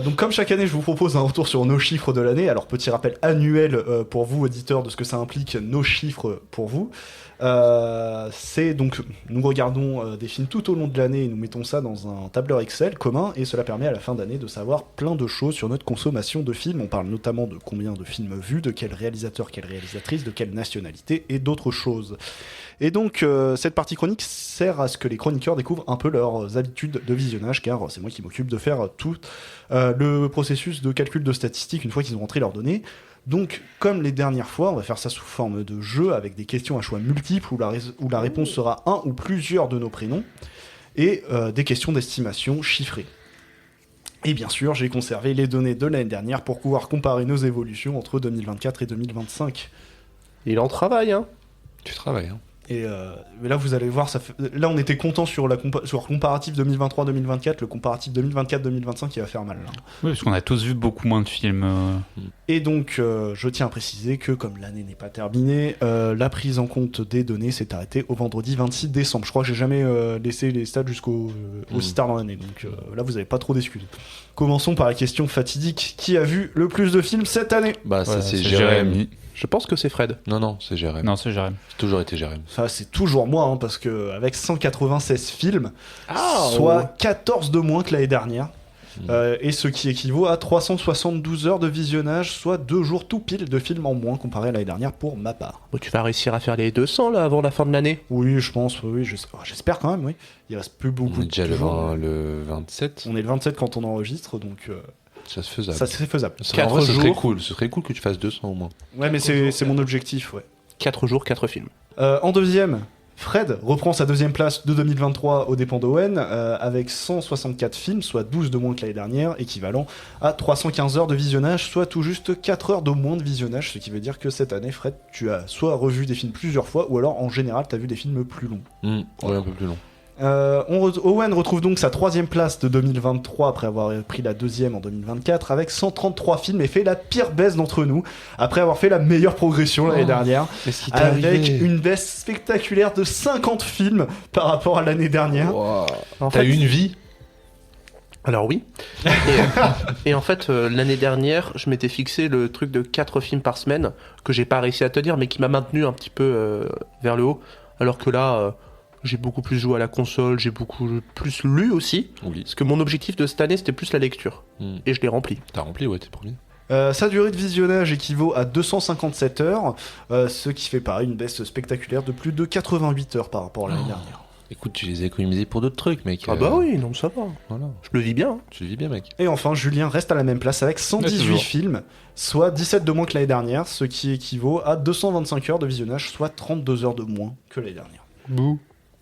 Donc comme chaque année, je vous propose un retour sur nos chiffres de l'année. Alors petit rappel annuel pour vous, auditeurs, de ce que ça implique, nos chiffres pour vous. C'est donc, nous regardons des films tout au long de l'année et nous mettons ça dans un tableur Excel commun et cela permet à la fin d'année de savoir plein de choses sur notre consommation de films. On parle notamment de combien de films vus, de quel réalisateur, quelle réalisatrice, de quelle nationalité et d'autres choses. Et donc, cette partie chronique sert à ce que les chroniqueurs découvrent un peu leurs habitudes de visionnage, car c'est moi qui m'occupe de faire tout le processus de calcul de statistiques une fois qu'ils ont rentré leurs données. Donc, comme les dernières fois, on va faire ça sous forme de jeu avec des questions à choix multiples où la réponse sera un ou plusieurs de nos prénoms et des questions d'estimation chiffrées. Et bien sûr, j'ai conservé les données de l'année dernière pour pouvoir comparer nos évolutions entre 2024 et 2025. Il en travaille, hein. Tu travailles, hein. Et mais là, vous allez voir, là, on était content sur le comparatif 2023-2024, le comparatif 2024-2025, il va faire mal. Là. Oui, parce qu'on a tous vu beaucoup moins de films. Et donc, je tiens à préciser que, comme l'année n'est pas terminée, la prise en compte des données s'est arrêtée au vendredi 26 décembre. Je crois que j'ai jamais laissé les stats jusqu'au aussi tard dans l'année, donc là, vous n'avez pas trop d'excuses. Commençons par la question fatidique. Qui a vu le plus de films cette année ? Bah, ça, Voilà, c'est c'est Jérémy. Je pense que c'est Fred. Non, c'est Jérémy. Non, c'est Jérémy. C'est toujours été Jérémy. Ça, c'est toujours moi, hein, parce que avec 196 films, Ah, soit 14 de moins que l'année dernière, Mmh. et ce qui équivaut à 372 heures de visionnage, soit 2 jours tout pile de films en moins comparé à l'année dernière pour ma part. Bon, tu vas réussir à faire les 200 là avant la fin de l'année. Oui, je pense, oui, j'espère quand même, oui. Il reste plus beaucoup On est déjà de le, jours. le 27. On est le 27 quand on enregistre, donc Ça se faisable. ça c'est faisable. Ça, en 4 vrai, ce serait jours. cool. Ce serait cool que tu fasses 200 au moins. Ouais, mais c'est mon objectif, ouais. 4 jours, 4 films. En deuxième, Fred reprend sa deuxième place de 2023 aux dépens d'Owen avec 164 films, soit 12 de moins que l'année dernière, équivalent à 315 heures de visionnage, soit tout juste 4 heures de moins de visionnage, ce qui veut dire que cette année, Fred, tu as soit revu des films plusieurs fois, ou alors en général, tu as vu des films plus longs. Ouais, un peu plus long. Owen retrouve donc sa troisième place de 2023 après avoir pris la deuxième en 2024 avec 133 films et fait la pire baisse d'entre nous après avoir fait la meilleure progression l'année dernière Qu'est-ce qui avec une baisse spectaculaire de 50 films par rapport à l'année dernière. En T'as fait- eu une vie. Alors oui. Et en fait, l'année dernière, je m'étais fixé le truc de 4 films par semaine que j'ai pas réussi à tenir, mais qui m'a maintenu un petit peu vers le haut. Alors que là, j'ai beaucoup plus joué à la console, j'ai beaucoup plus lu aussi. Oui. Parce que mon objectif de cette année, c'était plus la lecture. Et je l'ai rempli. T'as rempli, ouais, t'es premier. Sa durée de visionnage équivaut à 257 heures, ce qui fait pareil une baisse spectaculaire de plus de 88 heures par rapport à l'année dernière. Écoute, tu les as économisés pour d'autres trucs, mec. Ah bah oui, non, ça va. Voilà. Je le vis bien. hein. Tu le vis bien, mec. Et enfin, Julien reste à la même place avec 118 toujours. films, soit 17 de moins que l'année dernière, ce qui équivaut à 225 heures de visionnage, soit 32 heures de moins que l'année dernière.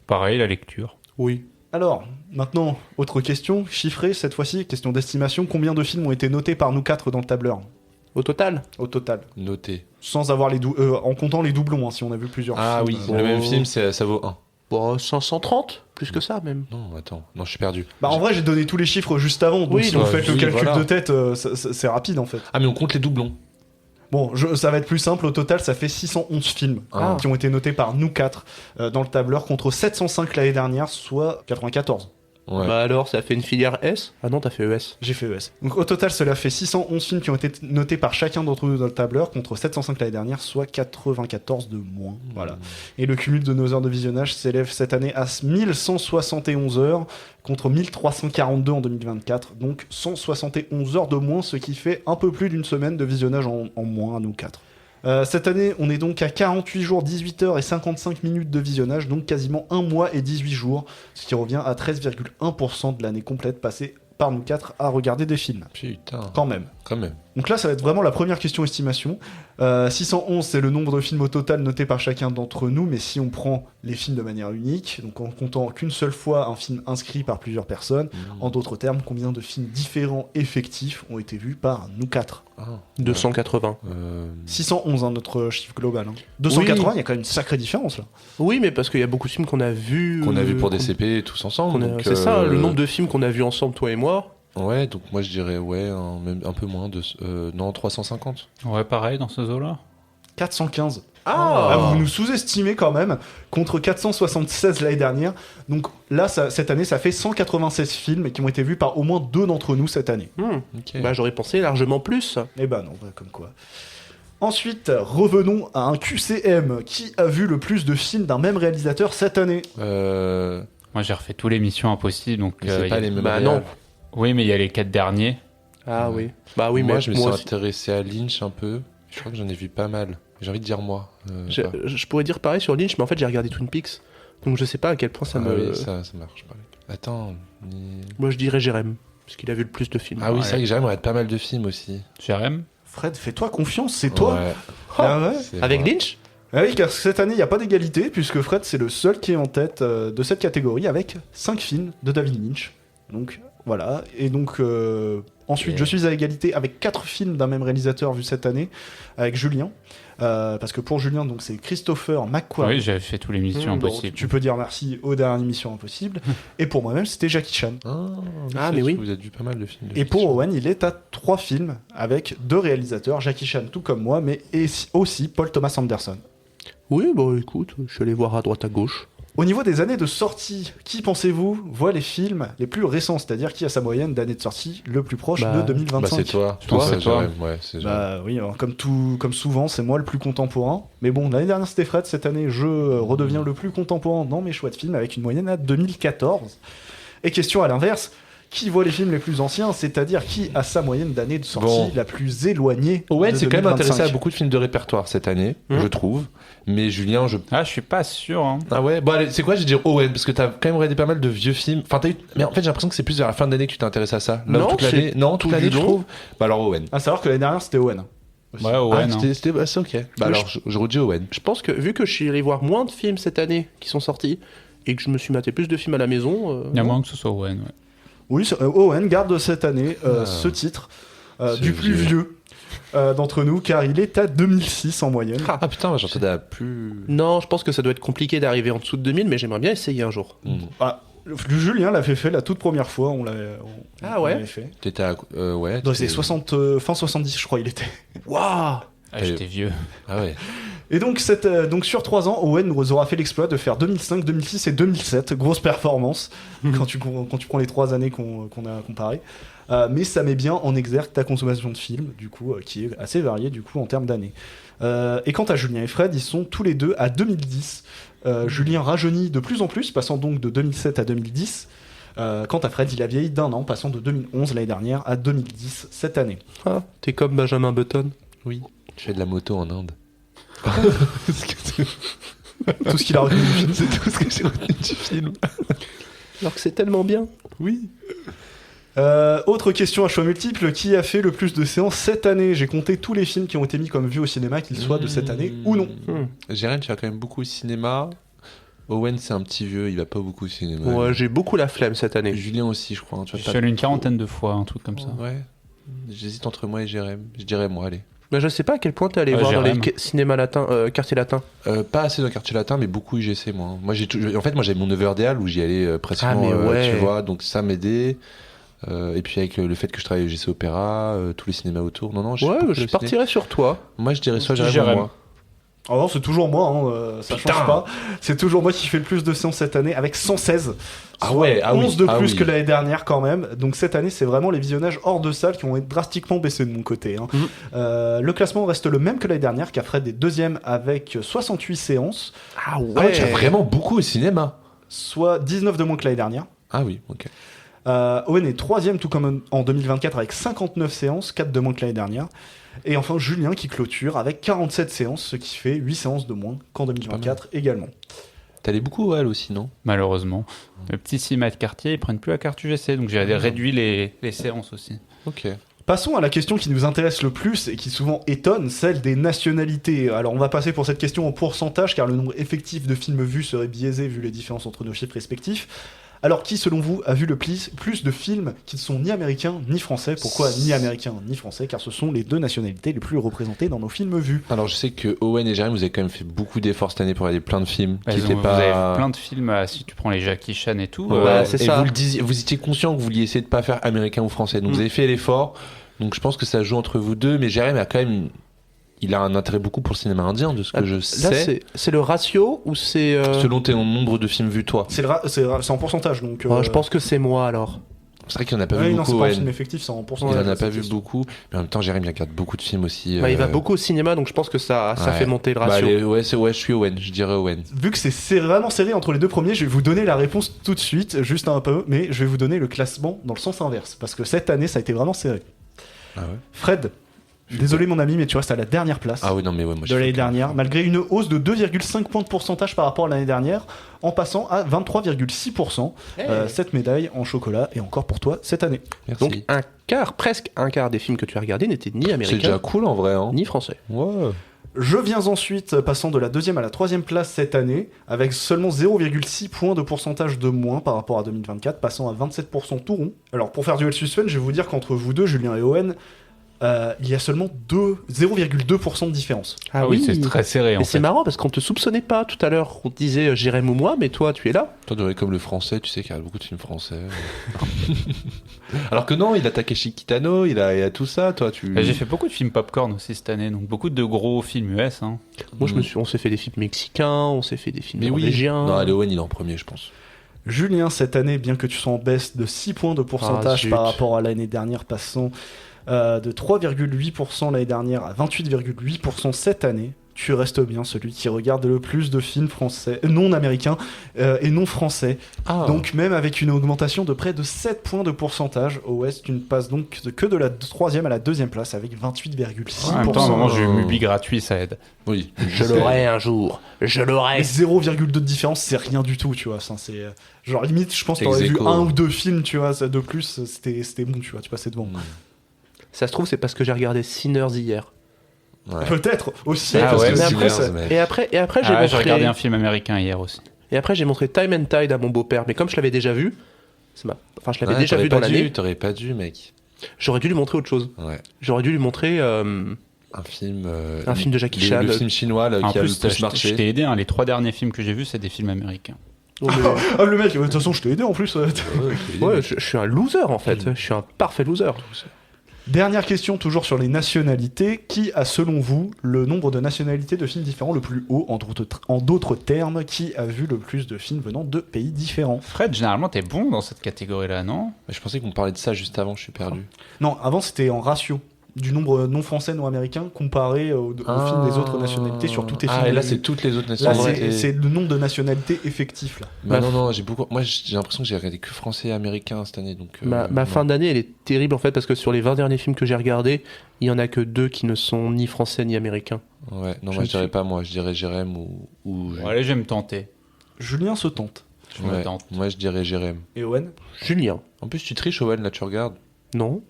Pareil, la lecture. Oui. Alors, maintenant, autre question, chiffrée cette fois-ci, question d'estimation, combien de films ont été notés par nous 4 dans le tableur, Au total. au total? Noté. Sans avoir en comptant les doublons, hein, si on a vu plusieurs Ah oui, films. le même film, ça vaut 1. Bon, 530, plus que ça même. Non, attends. Non, je suis perdu. Bah en vrai, j'ai donné tous les chiffres juste avant, donc Oui, si donc, vous faites le oui, calcul voilà. de tête, c'est rapide en fait. Ah, mais on compte les doublons. Bon, ça va être plus simple, au total, ça fait 611 films Ah. qui ont été notés par nous 4 dans le tableur, contre 705 l'année dernière, soit 94. Ouais. Bah alors, ça fait une filière S. Ah non, t'as fait ES. J'ai fait ES. Donc au total, cela fait 611 films qui ont été notés par chacun d'entre nous dans le tableur, contre 705 l'année dernière, soit 94 de moins. Voilà. Et le cumul de nos heures de visionnage s'élève cette année à 1171 heures, contre 1342 en 2024, donc 171 heures de moins, ce qui fait un peu plus d'une semaine de visionnage en moins à nous 4. Cette année, on est donc à 48 jours, 18 heures et 55 minutes de visionnage, donc quasiment 1 mois et 18 jours, ce qui revient à 13,1% de l'année complète passée par nous 4 à regarder des films. Putain. Quand même. Quand même. Donc là, ça va être vraiment la première question estimation. 611, c'est le nombre de films au total notés par chacun d'entre nous, mais si on prend les films de manière unique, donc en comptant qu'une seule fois un film inscrit par plusieurs personnes, en d'autres termes, combien de films différents effectifs ont été vus par nous 4 Ah. 280. 611, hein, notre chiffre global. Hein. 280, il y a quand même une sacrée différence là. Oui, mais parce qu'il y a beaucoup de films qu'on a vus. Qu'on a vu pour qu'on- des CP tous ensemble. qu'on a- donc, C'est ça, le nombre de films qu'on a vus ensemble, toi et moi. Ouais, donc moi je dirais, ouais, même un peu moins de. Non, 350. Ouais, pareil, dans ce zoo-là. 415. Ah, Vous nous sous-estimez quand même, contre 476 l'année dernière. Donc là, cette année, ça fait 196 films qui ont été vus par au moins 2 d'entre nous cette année. Ok. Bah j'aurais pensé largement plus. Eh ben non, bah, comme quoi. Ensuite, revenons à un QCM. Qui a vu le plus de films d'un même réalisateur cette année? Moi, j'ai refait tous les Missions Impossibles, donc. Mais c'est il pas y a- les mêmes. Bah réals. non. Oui, mais il y a les 4 derniers. Ah oui. Bah oui, moi, mais je me suis moi aussi. intéressé à Lynch un peu. Je crois que j'en ai vu pas mal. J'ai envie de dire moi. Je pourrais dire pareil sur Lynch, mais en fait j'ai regardé Twin Peaks, donc je sais pas à quel point ça me. Oui, ça marche pas. Attends. Moi je dirais Jérém, parce qu'il a vu le plus de films. Ah oui, c'est vrai que Jérém regarde pas mal de films aussi. Jérém. Fred, fais-toi confiance, c'est toi. Ouais. Ah ouais. Avec moi. Lynch. Ah oui, car cette année, il n'y a pas d'égalité, puisque Fred, c'est le seul qui est en tête de cette catégorie, avec 5 films de David Lynch. Donc, voilà. Et donc, ensuite, je suis à égalité avec 4 films d'un même réalisateur vus cette année, avec Julien. Parce que pour Julien, donc, c'est Christopher McQuarrie. Oui, j'avais fait tous les missions Donc, impossibles. tu peux dire merci aux dernières missions impossibles. Et pour moi-même, c'était Jackie Chan. Ah, mais oui. Vous avez vu pas mal de films. Et pour Owen, il est à 3 films avec 2 réalisateurs, Jackie Chan tout comme moi, mais aussi Paul Thomas Anderson. Oui, bon écoute, je suis allé voir à droite à gauche. Au niveau des années de sortie, qui pensez-vous voit les films les plus récents, c'est-à-dire qui a sa moyenne d'années de sortie le plus proche de 2025? Bah c'est toi. Je pense que c'est toi. Jérém, ouais, c'est Bah oui, alors, comme souvent, c'est moi le plus contemporain. Mais bon, l'année dernière c'était Fred, cette année je redeviens le plus contemporain dans mes choix de films avec une moyenne à 2014. Et question à l'inverse, qui voit les films les plus anciens, c'est-à-dire qui a sa moyenne d'années de sortie la plus éloignée? Owen de s'est quand même 2025. intéressé à beaucoup de films de répertoire cette année, je trouve. Mais Julien, Ah, je suis pas sûr. Hein. Ah ouais, bon allez, c'est quoi, je vais dire Owen, parce que t'as quand même regardé pas mal de vieux films. Enfin, mais en fait, j'ai l'impression que c'est plus vers la fin de l'année que tu t'intéresses à ça. Là, Non, toute l'année. c'est Non, toute tout l'année, du je long. trouve. Bah alors Owen. À savoir que l'année dernière c'était Owen. Aussi. Ouais, Owen. hein. Bah, c'est ok. Bah alors, je redis Owen. Je pense que vu que je suis allé voir moins de films cette année qui sont sortis, et que je me suis maté plus de films à la maison... Il y a moins que ce soit Owen. Ouais. Oui, Owen garde cette année ce titre du plus vieux d'entre nous, car il est à 2006 en moyenne. Ah putain, j'entendais à plus. Non, je pense que ça doit être compliqué d'arriver en dessous de 2000, mais j'aimerais bien essayer un jour. Ah, Julien l'avait fait la toute première fois, on l'avait fait. T'étais à. Ouais. Dans les 60, fin 70, je crois, il était. Waouh. Ah, j'étais vieux. Ah ouais. Et donc, donc sur 3 ans, Owen nous aura fait l'exploit de faire 2005, 2006 et 2007. Grosse performance quand tu prends les 3 années qu'on a comparées. Mais ça met bien en exergue ta consommation de films, du coup, qui est assez variée du coup en termes d'années. Et quant à Julien et Fred, ils sont tous les deux à 2010. Julien rajeunit de plus en plus, passant donc de 2007 à 2010. Quant à Fred, il a vieilli d'1 an, passant de 2011 l'année dernière à 2010 cette année. Ah, t'es comme Benjamin Button. Oui. Je fais de la moto en Inde. Tout ce qu'il a retenu du film. C'est tout ce que j'ai retenu du film. Alors que c'est tellement bien. Oui. Autre question à choix multiples, qui a fait le plus de séances cette année? J'ai compté tous les films qui ont été mis comme vus au cinéma, qu'ils soient de cette année ou non. Jérém, tu vas quand même beaucoup au cinéma. Owen, c'est un petit vieux, il va pas beaucoup au cinéma. Ouais, j'ai beaucoup la flemme cette année. Julien aussi, je crois. Hein, tu Je vois, suis allé une quarantaine de fois, un truc comme ça. Ouais. J'hésite entre moi et Jérém. Je dirais moi, allez. Bah, je sais pas à quel point t'es allé voir dans Jérém. les cinémas latins, quartiers latins. Pas assez dans le quartier latin, mais beaucoup UGC, moi. En fait, moi, j'avais mon neveu Ardéal où j'y allais pratiquement, mais ouais. tu vois, donc ça m'aidait. Et puis avec le fait que je travaille au UGC Opéra, tous les cinémas autour. Non, Ouais, je partirais sur toi. Moi, je dirais soit Je dis Jérém ou Jérém. moi. Alors c'est toujours moi, hein, ça Putain. change pas. C'est toujours moi qui fais le plus de séances cette année avec 116. Ah Soit ouais, ah oui, 11 de ah plus oui. que l'année dernière quand même. Donc cette année, c'est vraiment les visionnages hors de salle qui ont drastiquement baissé de mon côté. Hein. Le classement reste le même que l'année dernière, car Fred est deuxième avec 68 séances, Ah Ah ouais, tu vas vraiment beaucoup au cinéma. soit 19 de moins que l'année dernière. Ah oui, ok. Owen est troisième, tout comme en 2024, avec 59 séances, 4 de moins que l'année dernière. Et enfin Julien qui clôture avec 47 séances, ce qui fait 8 séances de moins qu'en 2024 également. T'allais beaucoup au Hall aussi, non? Malheureusement. Le petit cinéma de quartier, ils prennent plus la carte UGC, donc j'ai réduit les séances aussi. Ok. Passons à la question qui nous intéresse le plus et qui souvent étonne, celle des nationalités. Alors on va passer pour cette question en pourcentage car le nombre effectif de films vus serait biaisé vu les différences entre nos chiffres respectifs. Alors qui selon vous a vu le plus de films qui ne sont ni américains ni français? Pourquoi ni américains ni français? Car ce sont les deux nationalités les plus représentées dans nos films vus. Alors je sais que Owen et Jérém, vous avez quand même fait beaucoup d'efforts cette année pour regarder plein de films qui Vous étaient pas. avez plein de films, si tu prends les Jackie Chan et tout. Ouais, c'est et ça. vous étiez conscient que vous vouliez essayer de pas faire américain ou français, donc vous avez fait l'effort. Donc je pense que ça joue entre vous deux, mais Jérém a quand même, il a un intérêt beaucoup pour le cinéma indien, de ce que je Là, sais. c'est le ratio ou c'est. Selon tes nombre de films vus, toi. C'est en pourcentage donc. Je pense que c'est moi alors. C'est vrai qu'il en a pas Ouais, vu non, c'est beaucoup. pas un Owen. film effectif, c'est en Il pourcentage. en a pas cette vu question. beaucoup, mais en même temps, Jérém il regarde beaucoup de films aussi. Bah, il va beaucoup au cinéma, donc je pense que ça Ouais. fait monter le Bah, ratio. je suis Owen, je dirais Owen. Vu que c'est vraiment serré entre les deux premiers, je vais vous donner la réponse tout de suite, juste un peu, mais je vais vous donner le classement dans le sens inverse, parce que cette année, ça a été vraiment serré. Ah ouais. Fred, Désolé mon ami, mais tu restes à la dernière place Ah oui, non, mais ouais, moi de l'année dernière, malgré une hausse de 2,5 points de pourcentage par rapport à l'année dernière, en passant à 23,6%. Cette médaille en chocolat est encore pour toi cette année. Merci. Donc presque un quart des films que tu as regardés n'étaient ni C'est américains, déjà cool en vrai. Hein. ni français. Ouais. Je viens ensuite, passant de la deuxième à la troisième place cette année, avec seulement 0,6 points de pourcentage de moins par rapport à 2024, passant à 27% tout rond. Alors pour faire duel suspense, je vais vous dire qu'entre vous deux, Julien et Owen, il y a seulement 0,2% de différence. Ah oui, c'est très serré en Mais fait. c'est marrant parce qu'on te soupçonnait pas tout à l'heure. On te disait Jérém ou moi, mais toi, tu es là. Toi, tu es comme le français, tu sais qu'il y a beaucoup de films français. Alors que non, il a Takeshi Kitano, il a tout ça, toi, tu... J'ai fait beaucoup de films popcorn aussi cette année, donc beaucoup de gros films US. Hein. Moi, on s'est fait des films mexicains, on s'est fait des films Mais oui. norvégiens. Non, allez, Owen, il est en premier, je pense. Julien, cette année, bien que tu sois en baisse de 6 points de pourcentage zut. par rapport à l'année dernière, passant de 3,8% l'année dernière à 28,8% cette année, tu restes bien celui qui regarde le plus de films français, non américains et non français. Ah. Donc même avec une augmentation de près de 7 points de pourcentage, au West, tu ne passes donc que de la troisième à la deuxième place avec 28,6%. En même temps, à un moment, j'ai eu Mubi gratuit, ça aide. Oui. Je l'aurai un jour. Je Et l'aurai. 0,2 de différence, c'est rien du tout, tu vois. Ça, c'est genre limite, je pense que Ex t'aurais vu aequo. un ou deux films, tu vois, ça, de plus, c'était bon, tu vois, tu passais devant. Ça se trouve, c'est parce que j'ai regardé Sinners hier. Ouais. Peut-être aussi, Ah parce ouais, que mais après, Sinners, ça- mec. Et après, j'ai Ah, j'ai montré. regardé un film américain hier aussi. Et après, j'ai montré Time and Tide à mon beau-père. Mais comme je l'avais déjà vu, enfin, je l'avais Ouais, déjà t'aurais vu dans pas dû, l'année. T'aurais pas dû, mec. J'aurais dû lui montrer autre chose. Ouais. J'aurais dû lui montrer. Un film... Un film de Jackie Chan. Le film chinois là, En qui a le plus, plus je marché. t'ai aidé, hein, les 3 derniers films que j'ai vus, c'est des films américains. oh, mais- Ah, le mec, de toute façon, je t'ai aidé en plus. ouais, je suis un loser en fait. Je suis un parfait loser. Dernière question, toujours sur les nationalités. Qui a, selon vous, le nombre de nationalités de films différents le plus haut, en d'autres termes, qui a vu le plus de films venant de pays différents? Fred, généralement, t'es bon dans cette catégorie-là, non? Mais je pensais qu'on parlait de ça juste avant, je suis perdu. Non, avant, c'était en ratio du nombre non français, non américain, comparé aux films des autres nationalités sur tous tes films. Ah, et là, c'est toutes les autres Là, nationalités. c'est le nombre de nationalités effectifs, là. Bah non, moi j'ai l'impression que j'ai regardé que français et américain cette année. Donc, Ma non. fin d'année, elle est terrible en fait parce que sur les 20 derniers films que j'ai regardés, il y en a que 2 qui ne sont ni français ni américains. Ouais, non, Je moi ne je dirais suis- pas moi, je dirais Jérém ou... Bon, allez, je vais me tenter. Julien se tente. Je me tente. Moi je dirais Jérém. Et Owen? Julien. En plus tu triches Owen, là tu regardes. Non.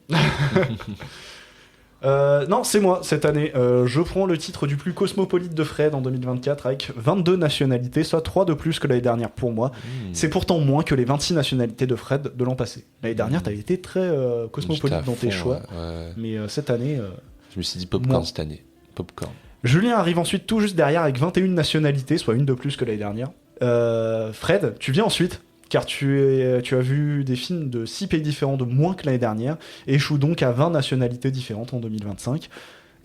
Non, c'est moi cette année. Je prends le titre du plus cosmopolite de Fred en 2024 avec 22 nationalités, soit 3 de plus que l'année dernière pour moi. C'est pourtant moins que les 26 nationalités de Fred de l'an passé. L'année dernière, t'avais été très cosmopolite J'étais à dans tes fond, choix, ouais. mais cette année. Je me suis dit popcorn Moi. cette année. Popcorn. Julien arrive ensuite tout juste derrière avec 21 nationalités, soit une de plus que l'année dernière. Fred, tu viens ensuite, car tu as vu des films de 6 pays différents de moins que l'année dernière, et échoue donc à 20 nationalités différentes en 2025.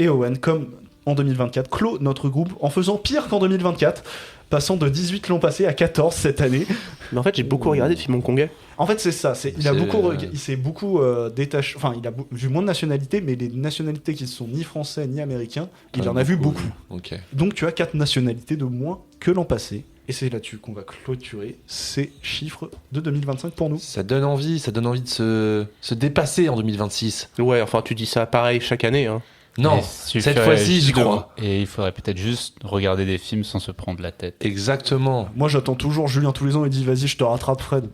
Et Owen, comme en 2024, clôt notre groupe en faisant pire qu'en 2024, passant de 18 l'an passé à 14 cette année. Mais en fait, j'ai beaucoup regardé de films hongkongais. En fait, c'est ça. Il s'est beaucoup détaché. Enfin, il a vu moins de nationalités, mais les nationalités qui ne sont ni français ni américains, il en a vu beaucoup. Ok. Donc tu as 4 nationalités de moins que l'an passé. Et c'est là-dessus qu'on va clôturer ces chiffres de 2025 pour nous. Ça donne envie de se dépasser en 2026. Ouais, enfin, tu dis ça pareil chaque année. Hein. Non, Mais cette suffirait fois-ci j'y juste de- crois. Et il faudrait peut-être juste regarder des films sans se prendre la tête. Exactement. Moi j'attends toujours Julien tous les ans, il dit vas-y je te rattrape Fred.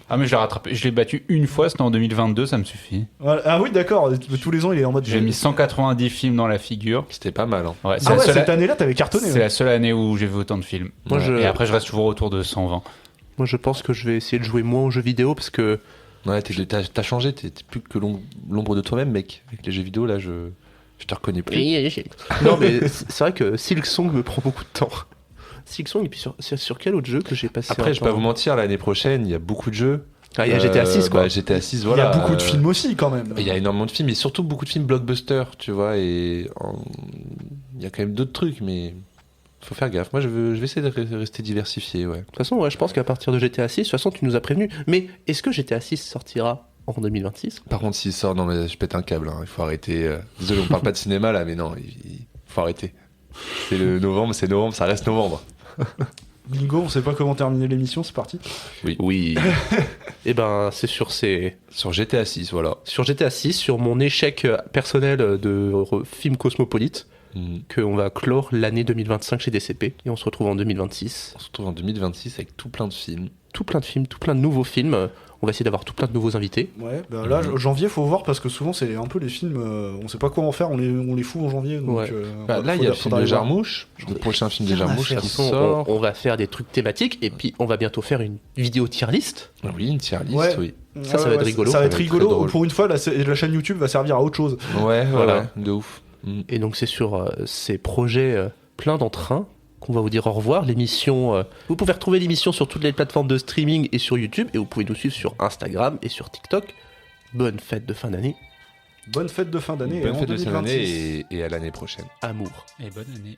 Ah, mais je l'ai rattrapé. Je l'ai battu une fois, c'était en 2022, ça me suffit. Voilà. Ah oui d'accord, tous les ans il est en mode... J'ai mis 190 films dans la figure. C'était pas mal. Hein. Ouais, c'est Ah la ouais, seule- cette année-là t'avais cartonné. c'est Ouais. la seule année où j'ai vu autant de films. Moi, Ouais. je... Et après, je reste toujours autour de 120. Moi, je pense que je vais essayer de jouer moins aux jeux vidéo parce que Ouais, t'as changé, t'es plus que l'ombre de toi-même, mec. Avec les jeux vidéo, là, je te reconnais plus. non, mais c'est vrai que Silk Song me prend beaucoup de temps. Silk Song, et puis c'est sur quel autre jeu que j'ai passé Après, un je vais pas temps vous mentir, l'année prochaine, il y a beaucoup de jeux. Ah, il y a GTA 6 quoi. Bah, GTA 6, Il voilà. y a beaucoup de films aussi quand même. Il y a énormément de films, et surtout beaucoup de films blockbusters, tu vois. Et il y a quand même d'autres trucs, mais faut faire gaffe. Moi, je vais essayer de rester diversifié, ouais. De toute façon, ouais, je pense qu'à partir de GTA 6, de toute façon, tu nous as prévenu. Mais est-ce que GTA 6 sortira en 2026? Par contre, s'il sort, non, mais je pète un câble. Hein. Il faut arrêter. Désolé, on parle pas de cinéma là, mais non, il faut arrêter. C'est novembre, ça reste novembre. Bingo, on sait pas comment terminer l'émission, c'est parti. Oui. Et ben, c'est sur GTA 6, voilà. sur GTA 6, sur mon échec personnel de film cosmopolite, qu'on va clore l'année 2025 chez DCP. Et on se retrouve en 2026. On se retrouve en 2026 avec tout plein de films. Tout plein de films, tout plein de nouveaux films. On va essayer d'avoir tout plein de nouveaux invités. Ouais, bah là, janvier, faut voir parce que souvent, c'est un peu les films, on sait pas quoi en faire, on les fout en janvier. Donc, Ouais. Là, il y a le film de Jarmouche, le prochain film de Jarmouche qui sort. On va faire des trucs thématiques et puis on va bientôt faire une vidéo tier list. Oui, une tier list, Ouais. oui. Ça va être rigolo. Ça va être Ça va être rigolo. très drôle. Pour une fois, la chaîne YouTube va servir à autre chose. Ouais, Voilà. ouais, de ouf. Et donc c'est sur ces projets pleins d'entrain qu'on va vous dire au revoir. L'émission, vous pouvez retrouver l'émission sur toutes les plateformes de streaming et sur YouTube, et vous pouvez nous suivre sur Instagram et sur TikTok. Bonne fête de fin d'année. Bonne fête de fin d'année. Bonne et en fête de fin 2026. d'année et à l'année prochaine. Amour. Et bonne année.